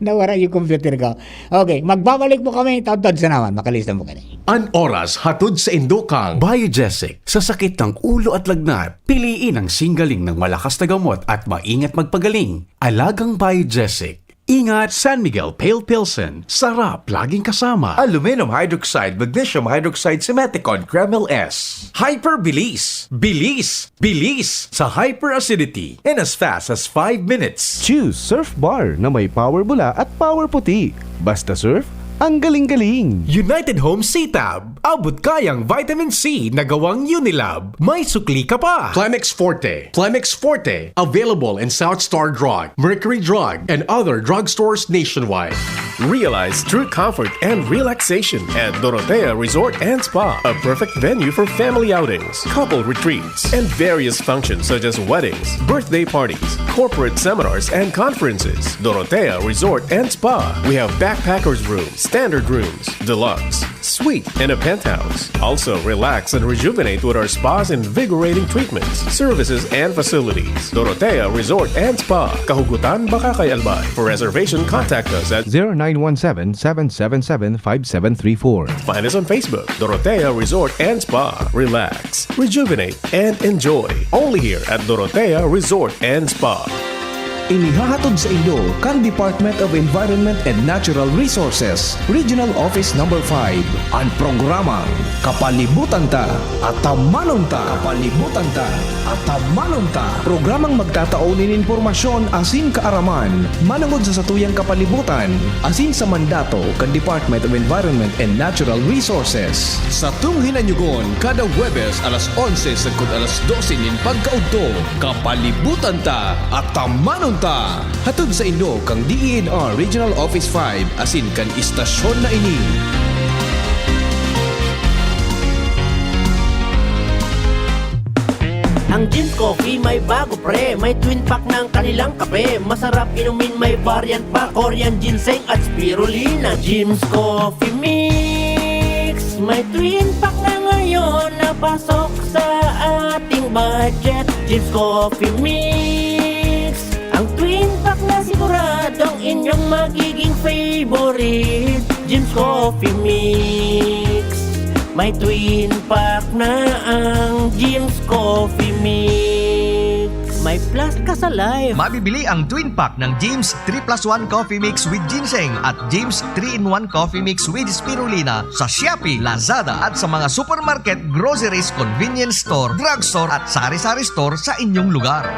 Nawara yung computer ko. Okay, magbabalik mo kami. Taod-taod sa naman. Makalista mo kami. An oras hatod sa Indokang Biogesic. Sa sakit ng ulo at lagnat, piliin ang singgaling ng malakas na gamot at maingat magpagaling. Alagang Biogesic. Ingat, San Miguel Pale Pilsen. Sarap, laging kasama. Aluminum hydroxide, magnesium hydroxide, Simeticon, Kremel S. Hyperbilis. Bilis. Bilis. Sa hyperacidity. In as fast as 5 minutes. Choose Surf Bar na may power bula at power puti. Basta surf, ang galing-galing. United Home C-Tab. Abot kayang vitamin C na gawang Unilab. May sukli ka pa. Clemix Forte. Clemix Forte. Available in South Star Drug, Mercury Drug, and other drugstores nationwide. Realize true comfort and relaxation at Dorotea Resort and Spa, a perfect venue for family outings, couple retreats, and various functions such as weddings, birthday parties, corporate seminars, and conferences. Dorotea Resort and Spa. We have backpackers rooms, standard rooms, deluxe, suite, and a penthouse. Also, relax and rejuvenate with our spas and invigorating treatments, services, and facilities. Dorotea Resort and Spa, Kahugutan, Bakakay, Albay. For reservation, contact us at 0917-777-5734. Find us on Facebook, Dorotea Resort and Spa. Relax, rejuvenate, and enjoy. Only here at Dorotea Resort and Spa. Inihahatod sa inyo kang Department of Environment and Natural Resources, Regional Office No. 5. Ang programang Kapalibutan Ta at Tamanon Ta. Kapalibutan Ta at Tamanon Ta. Programang magtataunin informasyon asin kaaraman, manungod sa satuyang kapalibutan, asin sa mandato kang Department of Environment and Natural Resources. Sa tunghinanyugon, kada Huwebes alas 11 sagkod alas 12 nin pagkaudto, Kapalibutan Ta at Tamanon Ta. Hatod sa inyo kang DENR Regional Office 5 asin kan istasyon na ini. Ang Jim's Coffee may bago pre, may twin pack ng kanilang kape. Masarap inumin, may variant pa, Korean ginseng at spirulina. Jim's Coffee Mix, may twin pack na ngayon na pasok sa ating budget. Jim's Coffee Mix, ang twin pack na siguradong inyong magiging favorite. Jim's Coffee Mix, may twin pack na ang Jim's Coffee Mix. May plus ka sa life. Mabibili ang twin pack ng James 3+1 Coffee Mix with Ginseng at James 3-in-1 Coffee Mix with Spirulina sa Shopee, Lazada at sa mga supermarket, groceries, convenience store, drugstore at sari-sari store sa inyong lugar.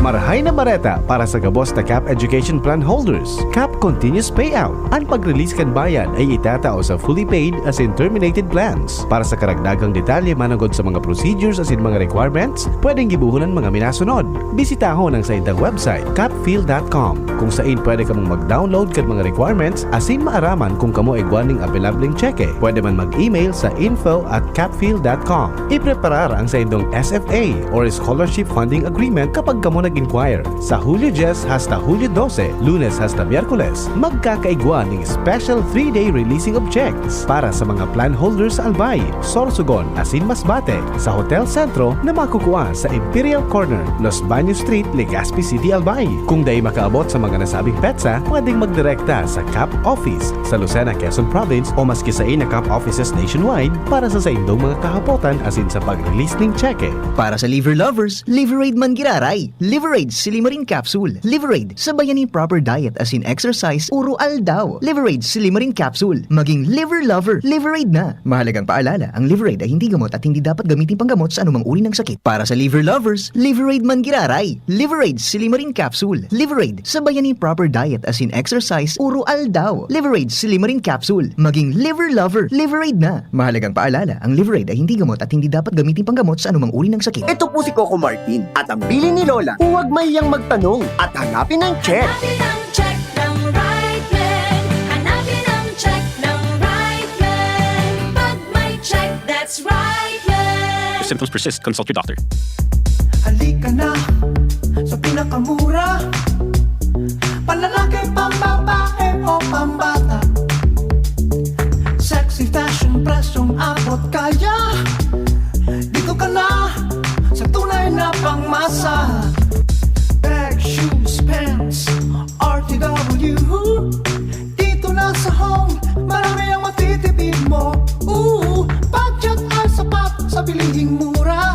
Marahay na bareta para sa gabos na CAP Education Plan holders. CAP Continuous Payout. Ang pag-release kan bayan ay itatao sa fully paid as in terminated plans. Para sa karagdagang detalye managod sa mga procedures as in mga requirements, pwedeng gibuhunan mga minasunod. Bisitahon ang sa intang website, capfield.com, kung saan pwede ka mong mag-download kan mga requirements as in maaraman kung kamo igwaning apelabling cheque. Pwede man mag-email sa info@capfield.com. Ipreparar ang sa indong SFA or Scholarship Funding Agreement kapag kamo nag-inquire. Sa Hulyo 10 hasta Hulyo 12, Lunes hasta Miyerkules, magkakaigwa ng special 3-day releasing of checks para sa mga plan holders sa Albay, Sorsogon, asin Masbate, sa Hotel Centro na makukuha sa Imperial Corner, Los Baños Street, Legazpi City, Albay. Kung dahil makaabot sa mga nasabing petsa, pwedeng magdirekta sa CAP Office sa Lucena, Quezon Province o maski sa ina CAP offices nationwide para sa indong mga kahapotan asin sa pag-release ng cheque. Para sa liver lovers, Liver Aid man giraray. Liver Liverade Silimarin Capsule. Liverade, sabayan ni proper diet as in exercise, puro al daw. Liverade Silimarin Capsule. Maging liver lover. Liverade na. Mahalagang paalala, ang Liverade ay hindi gamot at hindi dapat gamitin panggamot sa anumang uri ng sakit. Para sa liver lovers, Liverade man giraray. Liverade Silimarin Capsule. Liverade, sabayan ni proper diet as in exercise, puro al daw. Liverade Silimarin Capsule. Maging liver lover. Liverade na. Mahalagang paalala, ang Liverade ay hindi gamot at hindi dapat gamitin panggamot sa anumang uri ng sakit. Ito po si Coco Martin at ang bili ni Lola, huwag mayang magtanong at hanapin ang check. Hanapin ang check ng right man. Hanapin ang check ng right man. Pag may check, that's right man. If symptoms persist, consult your doctor. Halika na sa pinakamura, panlalaki, pambabae o pambata. Sexy fashion, presyong abot kaya. Dito ka na sa tunay na pangmasa. Bag, shoes, pants, RTW. Dito na sa home, marami ang matitipid mo. Budget ay sapat sa bilihing mura.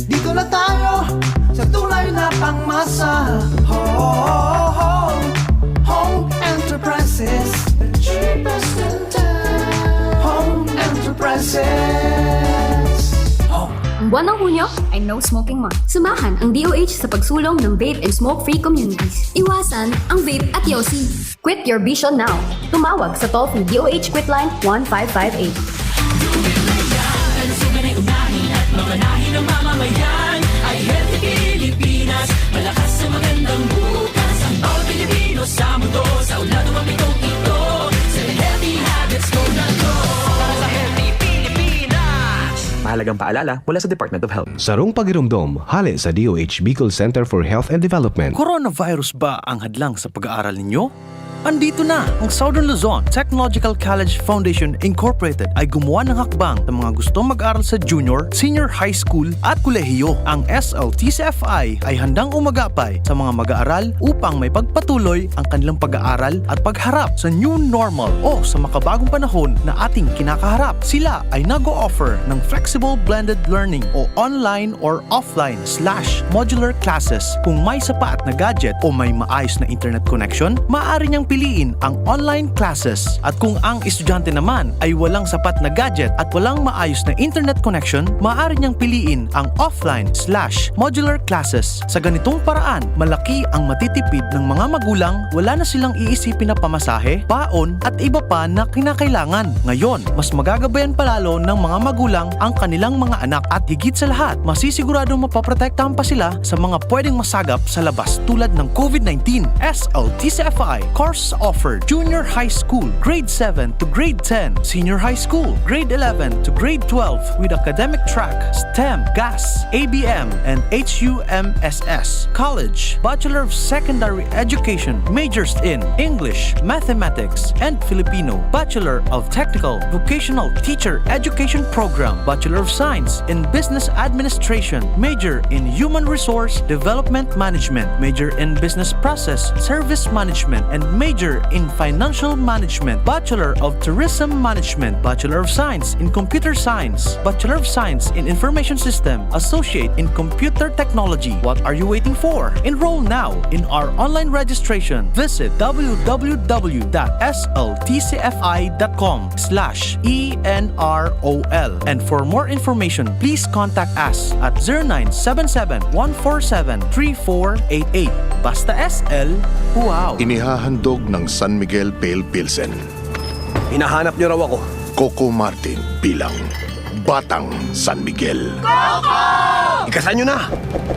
Dito na tayo sa tunay na pangmasa. Home Enterprises, the cheapest in town. Home Enterprises. Ang buwan ng Hunyo ay No Smoking Month. Sumahan ang DOH sa pagsulong ng vape and smoke-free communities. Iwasan ang vape at yosi. Quit your vision now. Tumawag sa toll-free DOH Quit Line 1558. Mga nahi ng mamamayan ay healthy Pilipinas. Malakas sa magandang bukas. Ang bawat Pilipino sa mundo, sa ulado ang pitong ito. Sa healthy habits ko na to. Para sa healthy Pilipinas. Mahalagang paalala mula sa Department of Health. Sarong pagirumdom, hali sa DOH Bicol Center for Health and Development. Coronavirus ba ang hadlang sa pag-aaral ninyo? Andito na ang Southern Luzon Technological College Foundation Incorporated ay gumawa ng hakbang sa mga gustong mag-aral sa junior, senior high school at kolehiyo. Ang SLTCFI ay handang umagapay sa mga mag-aaral upang may pagpatuloy ang kanilang pag-aaral at pagharap sa new normal o sa makabagong panahon na ating kinakaharap. Sila ay nag-o-offer ng flexible blended learning o online or offline/modular classes. Kung may sapat na gadget o may maayos na internet connection, maaari niyang piliin ang online classes. At kung ang estudyante naman ay walang sapat na gadget at walang maayos na internet connection, maaari niyang piliin ang offline/modular classes. Sa ganitong paraan, malaki ang matitipid ng mga magulang, wala na silang iisipin na pamasahe, baon at iba pa na kinakailangan. Ngayon, mas magagabayan palalo ng mga magulang ang kanilang mga anak at higit sa lahat, masisiguradong mapaprotektahan pa sila sa mga pwedeng masagap sa labas tulad ng COVID-19. SLTCFI course offered junior high school, grade 7 to grade 10, senior high school, grade 11 to grade 12 with academic track, STEM, GAS, ABM, and HUMSS. College, Bachelor of Secondary Education, majors in English, Mathematics, and Filipino. Bachelor of Technical Vocational Teacher Education Program, Bachelor of Science in Business Administration, major in Human Resource Development Management, major in Business Process Service Management, and major in Financial Management, Bachelor of Tourism Management, Bachelor of Science in Computer Science, Bachelor of Science in Information System, Associate in Computer Technology. What are you waiting for? Enroll now in our online registration. Visit www.sltcfi.com/ENROL. And for more information, please contact us at 0977-147-3488. Basta SL, wow! Inihahandog ng San Miguel Pale Pilsen. Hinahanap niyo raw ako. Coco Martin bilang Batang San Miguel. Coco! Ikasan nyo na!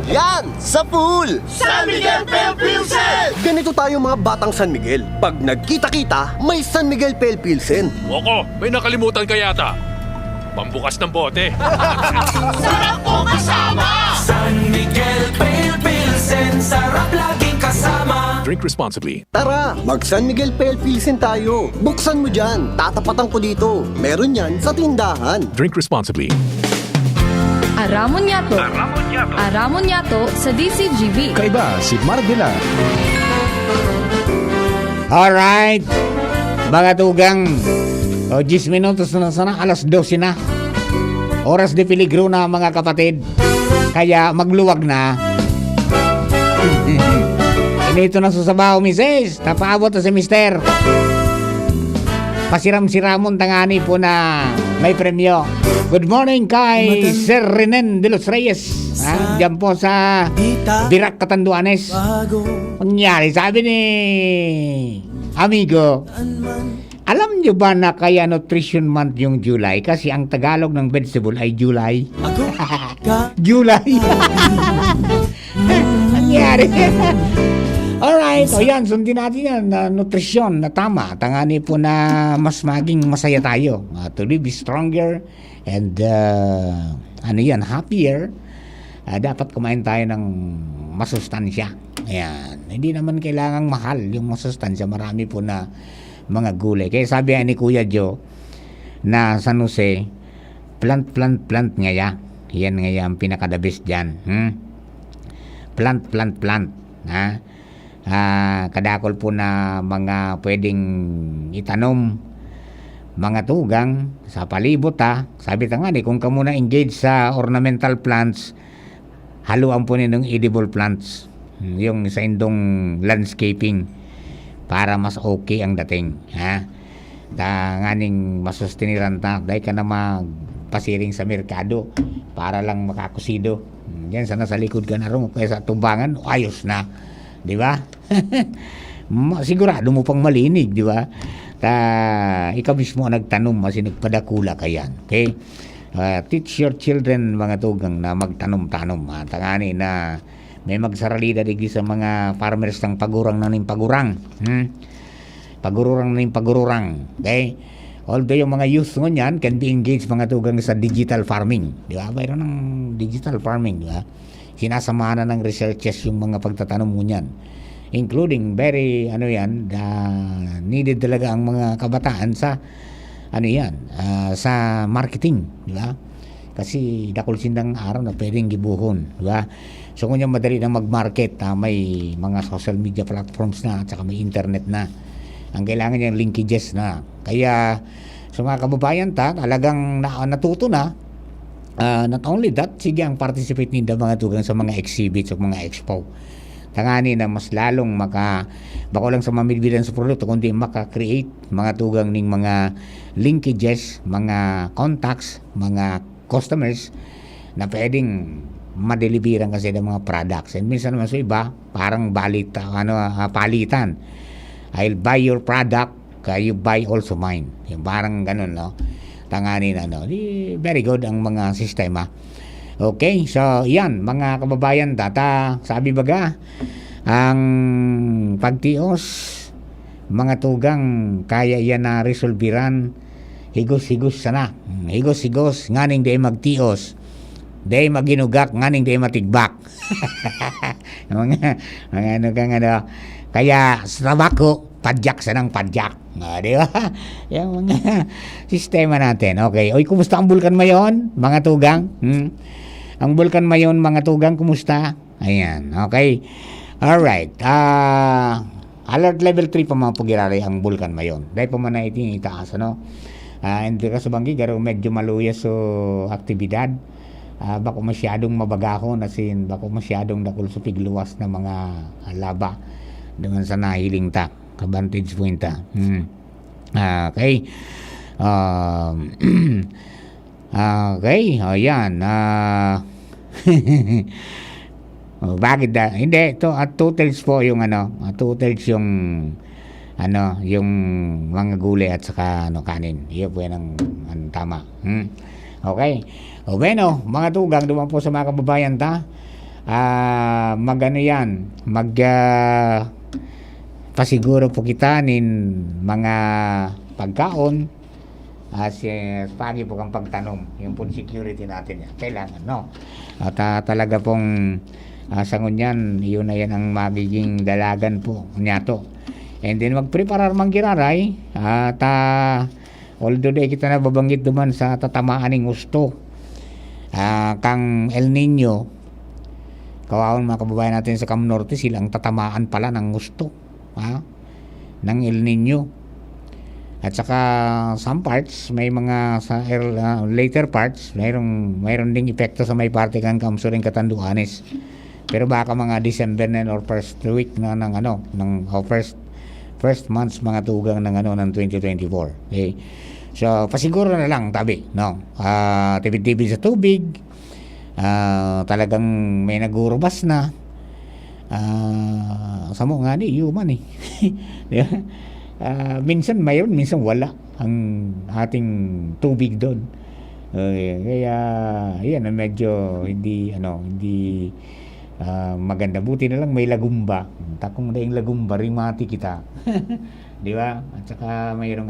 Yan! Sa pool! San Miguel Pale Pilsen! Ganito tayo mga batang San Miguel. Pag nagkita-kita, may San Miguel Pale Pilsen. Coco, may nakalimutan ka yata. Pambukas ng bote. Sarap ko kasama! San Miguel Pale Pilsen, sarap laging kasama. Drink responsibly. Tara, mag San Miguel Pale Pilsen tayo. Buksan mo dyan. Tatapatan ko dito. Meron yan sa tindahan. Drink responsibly. Aramon Yato. Aramon Yato sa DCGV. Kaiba si Marvila. Alright, mga tugang. 10 minutos na sana, alas 12 na. Oras de peligro na mga kapatid. Kaya magluwag na. Inito na susabaw, Mrs. Tapaabot na si Mister. Pasiram-siramon tangani po na may premyo. Good morning kay Sir Renen de los Reyes. Diyan po sa Dirac, Catanduanes. Nangyari, sabi ni amigo, alam nyo ba na kaya Nutrition Month yung July? Kasi ang Tagalog ng vegetable ay July. July. Nangyari. Alright, o yan, sundin natin yan na nutrisyon na tama. Tangani po na mas maging masaya tayo. To live stronger and happier. Dapat kumain tayo ng masustansya. Ayan, hindi naman kailangang mahal yung masustansya. Marami po na mga gulay. Kaya sabi ni Kuya Joe na San Jose, plant ngaya. Yan ngaya ang pinaka-the best dyan. Plant. Ha? Kadakol po na mga pwedeng itanom, mga tugang sa palibot ha. Sabi ta nga kung ka muna engage sa ornamental plants, haluan po ninong edible plants, yung sa indong landscaping, para mas okay ang dating ha. Nganing masustiniran ta dahil ka na magpasiring sa merkado para lang makakusido. Yan sana sa likod ka na rin kaya sa tumbangan ayos na, di ba? Sigurado mo pang malinig, di ba? Ikaw mismo nagtanom kasi nagpadakula ka yan. Okay? Teach your children mga tugang na magtanom-tanom. Tangani na may magsaralida digi sa mga farmers ng pagurang na ning pagurang. Pagururang na ning pagururang. Okay? Although yung mga youth ngon can be engaged mga tugang sa digital farming. Di ba? Mayroon ng digital farming, di ba? Sinasamahan na ng researches yung mga pagtatanom mo niyan. Including very, needed talaga ang mga kabataan sa, sa marketing, di ba? Kasi dakol sindang araw na pwedeng gibuhon, di ba? So kung yung madali na mag-market, may mga social media platforms na, at saka may internet na. Ang kailangan niyang linkages na. Kaya sa mga kababayan talagang natuto na. Not only that, sige ang participate ninda mga tugang sa mga exhibits o mga expo. Tangani na mas lalong bako lang sa mamilbilan sa produkto, kundi maka-create mga tugang ning mga linkages, mga contacts, mga customers na pwedeng madeliveran kasi ng mga products. And minsan naman sa iba, parang palitan. I'll buy your product, you buy also mine. Yung parang ganun, no? Tangani na, no? Very good ang mga sistema. Okay, so yan, mga kababayan, sabi baga, ang pagtios, mga tugang, kaya yan na resolviran, higos-higos sana. Higos-higos, nganing di magtios. Di maginugak, nganing di matigbak. mga kaya sa tabako, padyak sa ng padyak. Di ba? Yung mga sistema natin. Okay. Oy, kumusta ang Bulkan Mayon, mga tugang? Ang Bulkan Mayon, mga tugang, kumusta? Ayan. Okay. Alright. Alert level 3 pa mga pugirari ang Bulkan Mayon. Dahil pa man na iting itaas, ano? Hindi ka subanggi, garo medyo maluyas so aktibidad. Bako masyadong mabagahon, asin bako masyadong dakol sa pigluwas na mga laba dengan sa nahiling ta ka-vantage point ta. Okay. Okay, ayan. Bakit hindi ito at two-thirds po yung two-thirds yung yung mga gulay at saka kanin. Iyon po yan ang tama. Okay. O bueno, mga tugang, duman po sa mga kababayan pasiguro po kita nin mga pagkaon pagi po kang pagtanom yung food security natin yan. Kailangan, no? At talaga pong sangon yan, yun na yan ang magiging dalagan po nyato. And then magpreparar manggiraray at although kita na babanggit duman sa tatamaan ng gusto kang El Nino, kawawan mga kababayan natin sa Cam Norte, silang tatamaan pala ng gusto ng El Nino. At saka some parts may mga sa later parts mayroon ding epekto sa may parte kang Kamsur ng Catanduanes. Pero baka mga December na or first week na ng first months mga tugang ng ng 2024. Okay? So, pasiguro na lang tabi, no? Tipid-tipid sa tubig. Talagang may nagurubas na. Samo nga ni human eh. Di ba? Minsan mayroon, minsan wala ang ating tubig doon. Kaya yan medyo hindi maganda. Buti na lang may lagumba. Takong na yung lagumba, rimati kita. Di ba? At saka mayroong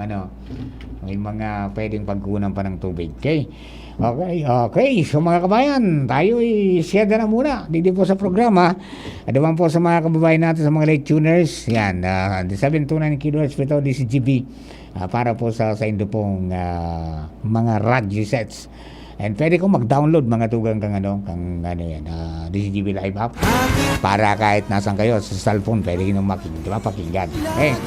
may mga pwedeng pagkunan pa ng tubig. Okay. So mga kabayan, tayo share na muna dito po sa programa. At naman po sa mga kababayan natin, sa mga late tuners, yan, 729 kHz po ito, DCGB, para po sa indo pong mga radio sets. And pwede kong mag-download mga tugang kang DCGB Live app para kahit nasan kayo sa cellphone, pwede nyo pakinggan. Okay.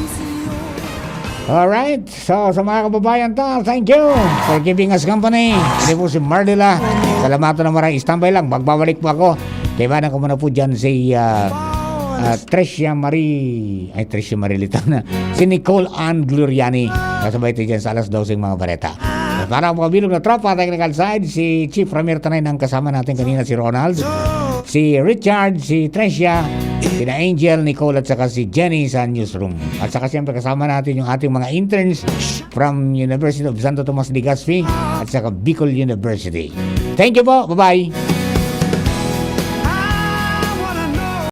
Alright, so sa mga kababayan thank you for giving us company. Hindi po si Mardila. Salamatan na maraming standby lang. Magbabalik po ako. Kaibanan ko muna po dyan si Tricia Marie Litang na. Si Nicole Ann Gloriani. Kasabay ito dyan sa alas 12 mga bareta. At para ang mga bilog na tropa, technical side, si Chief Ramir Tanay ng kasama natin kanina, si Ronald, si Richard, si Tricia, si Angel, Nicole, at saka si Jenny sa newsroom. At saka siyempre kasama natin yung ating mga interns from University of Santo Tomas de Gaspi at saka Bicol University. Thank you po. Bye-bye.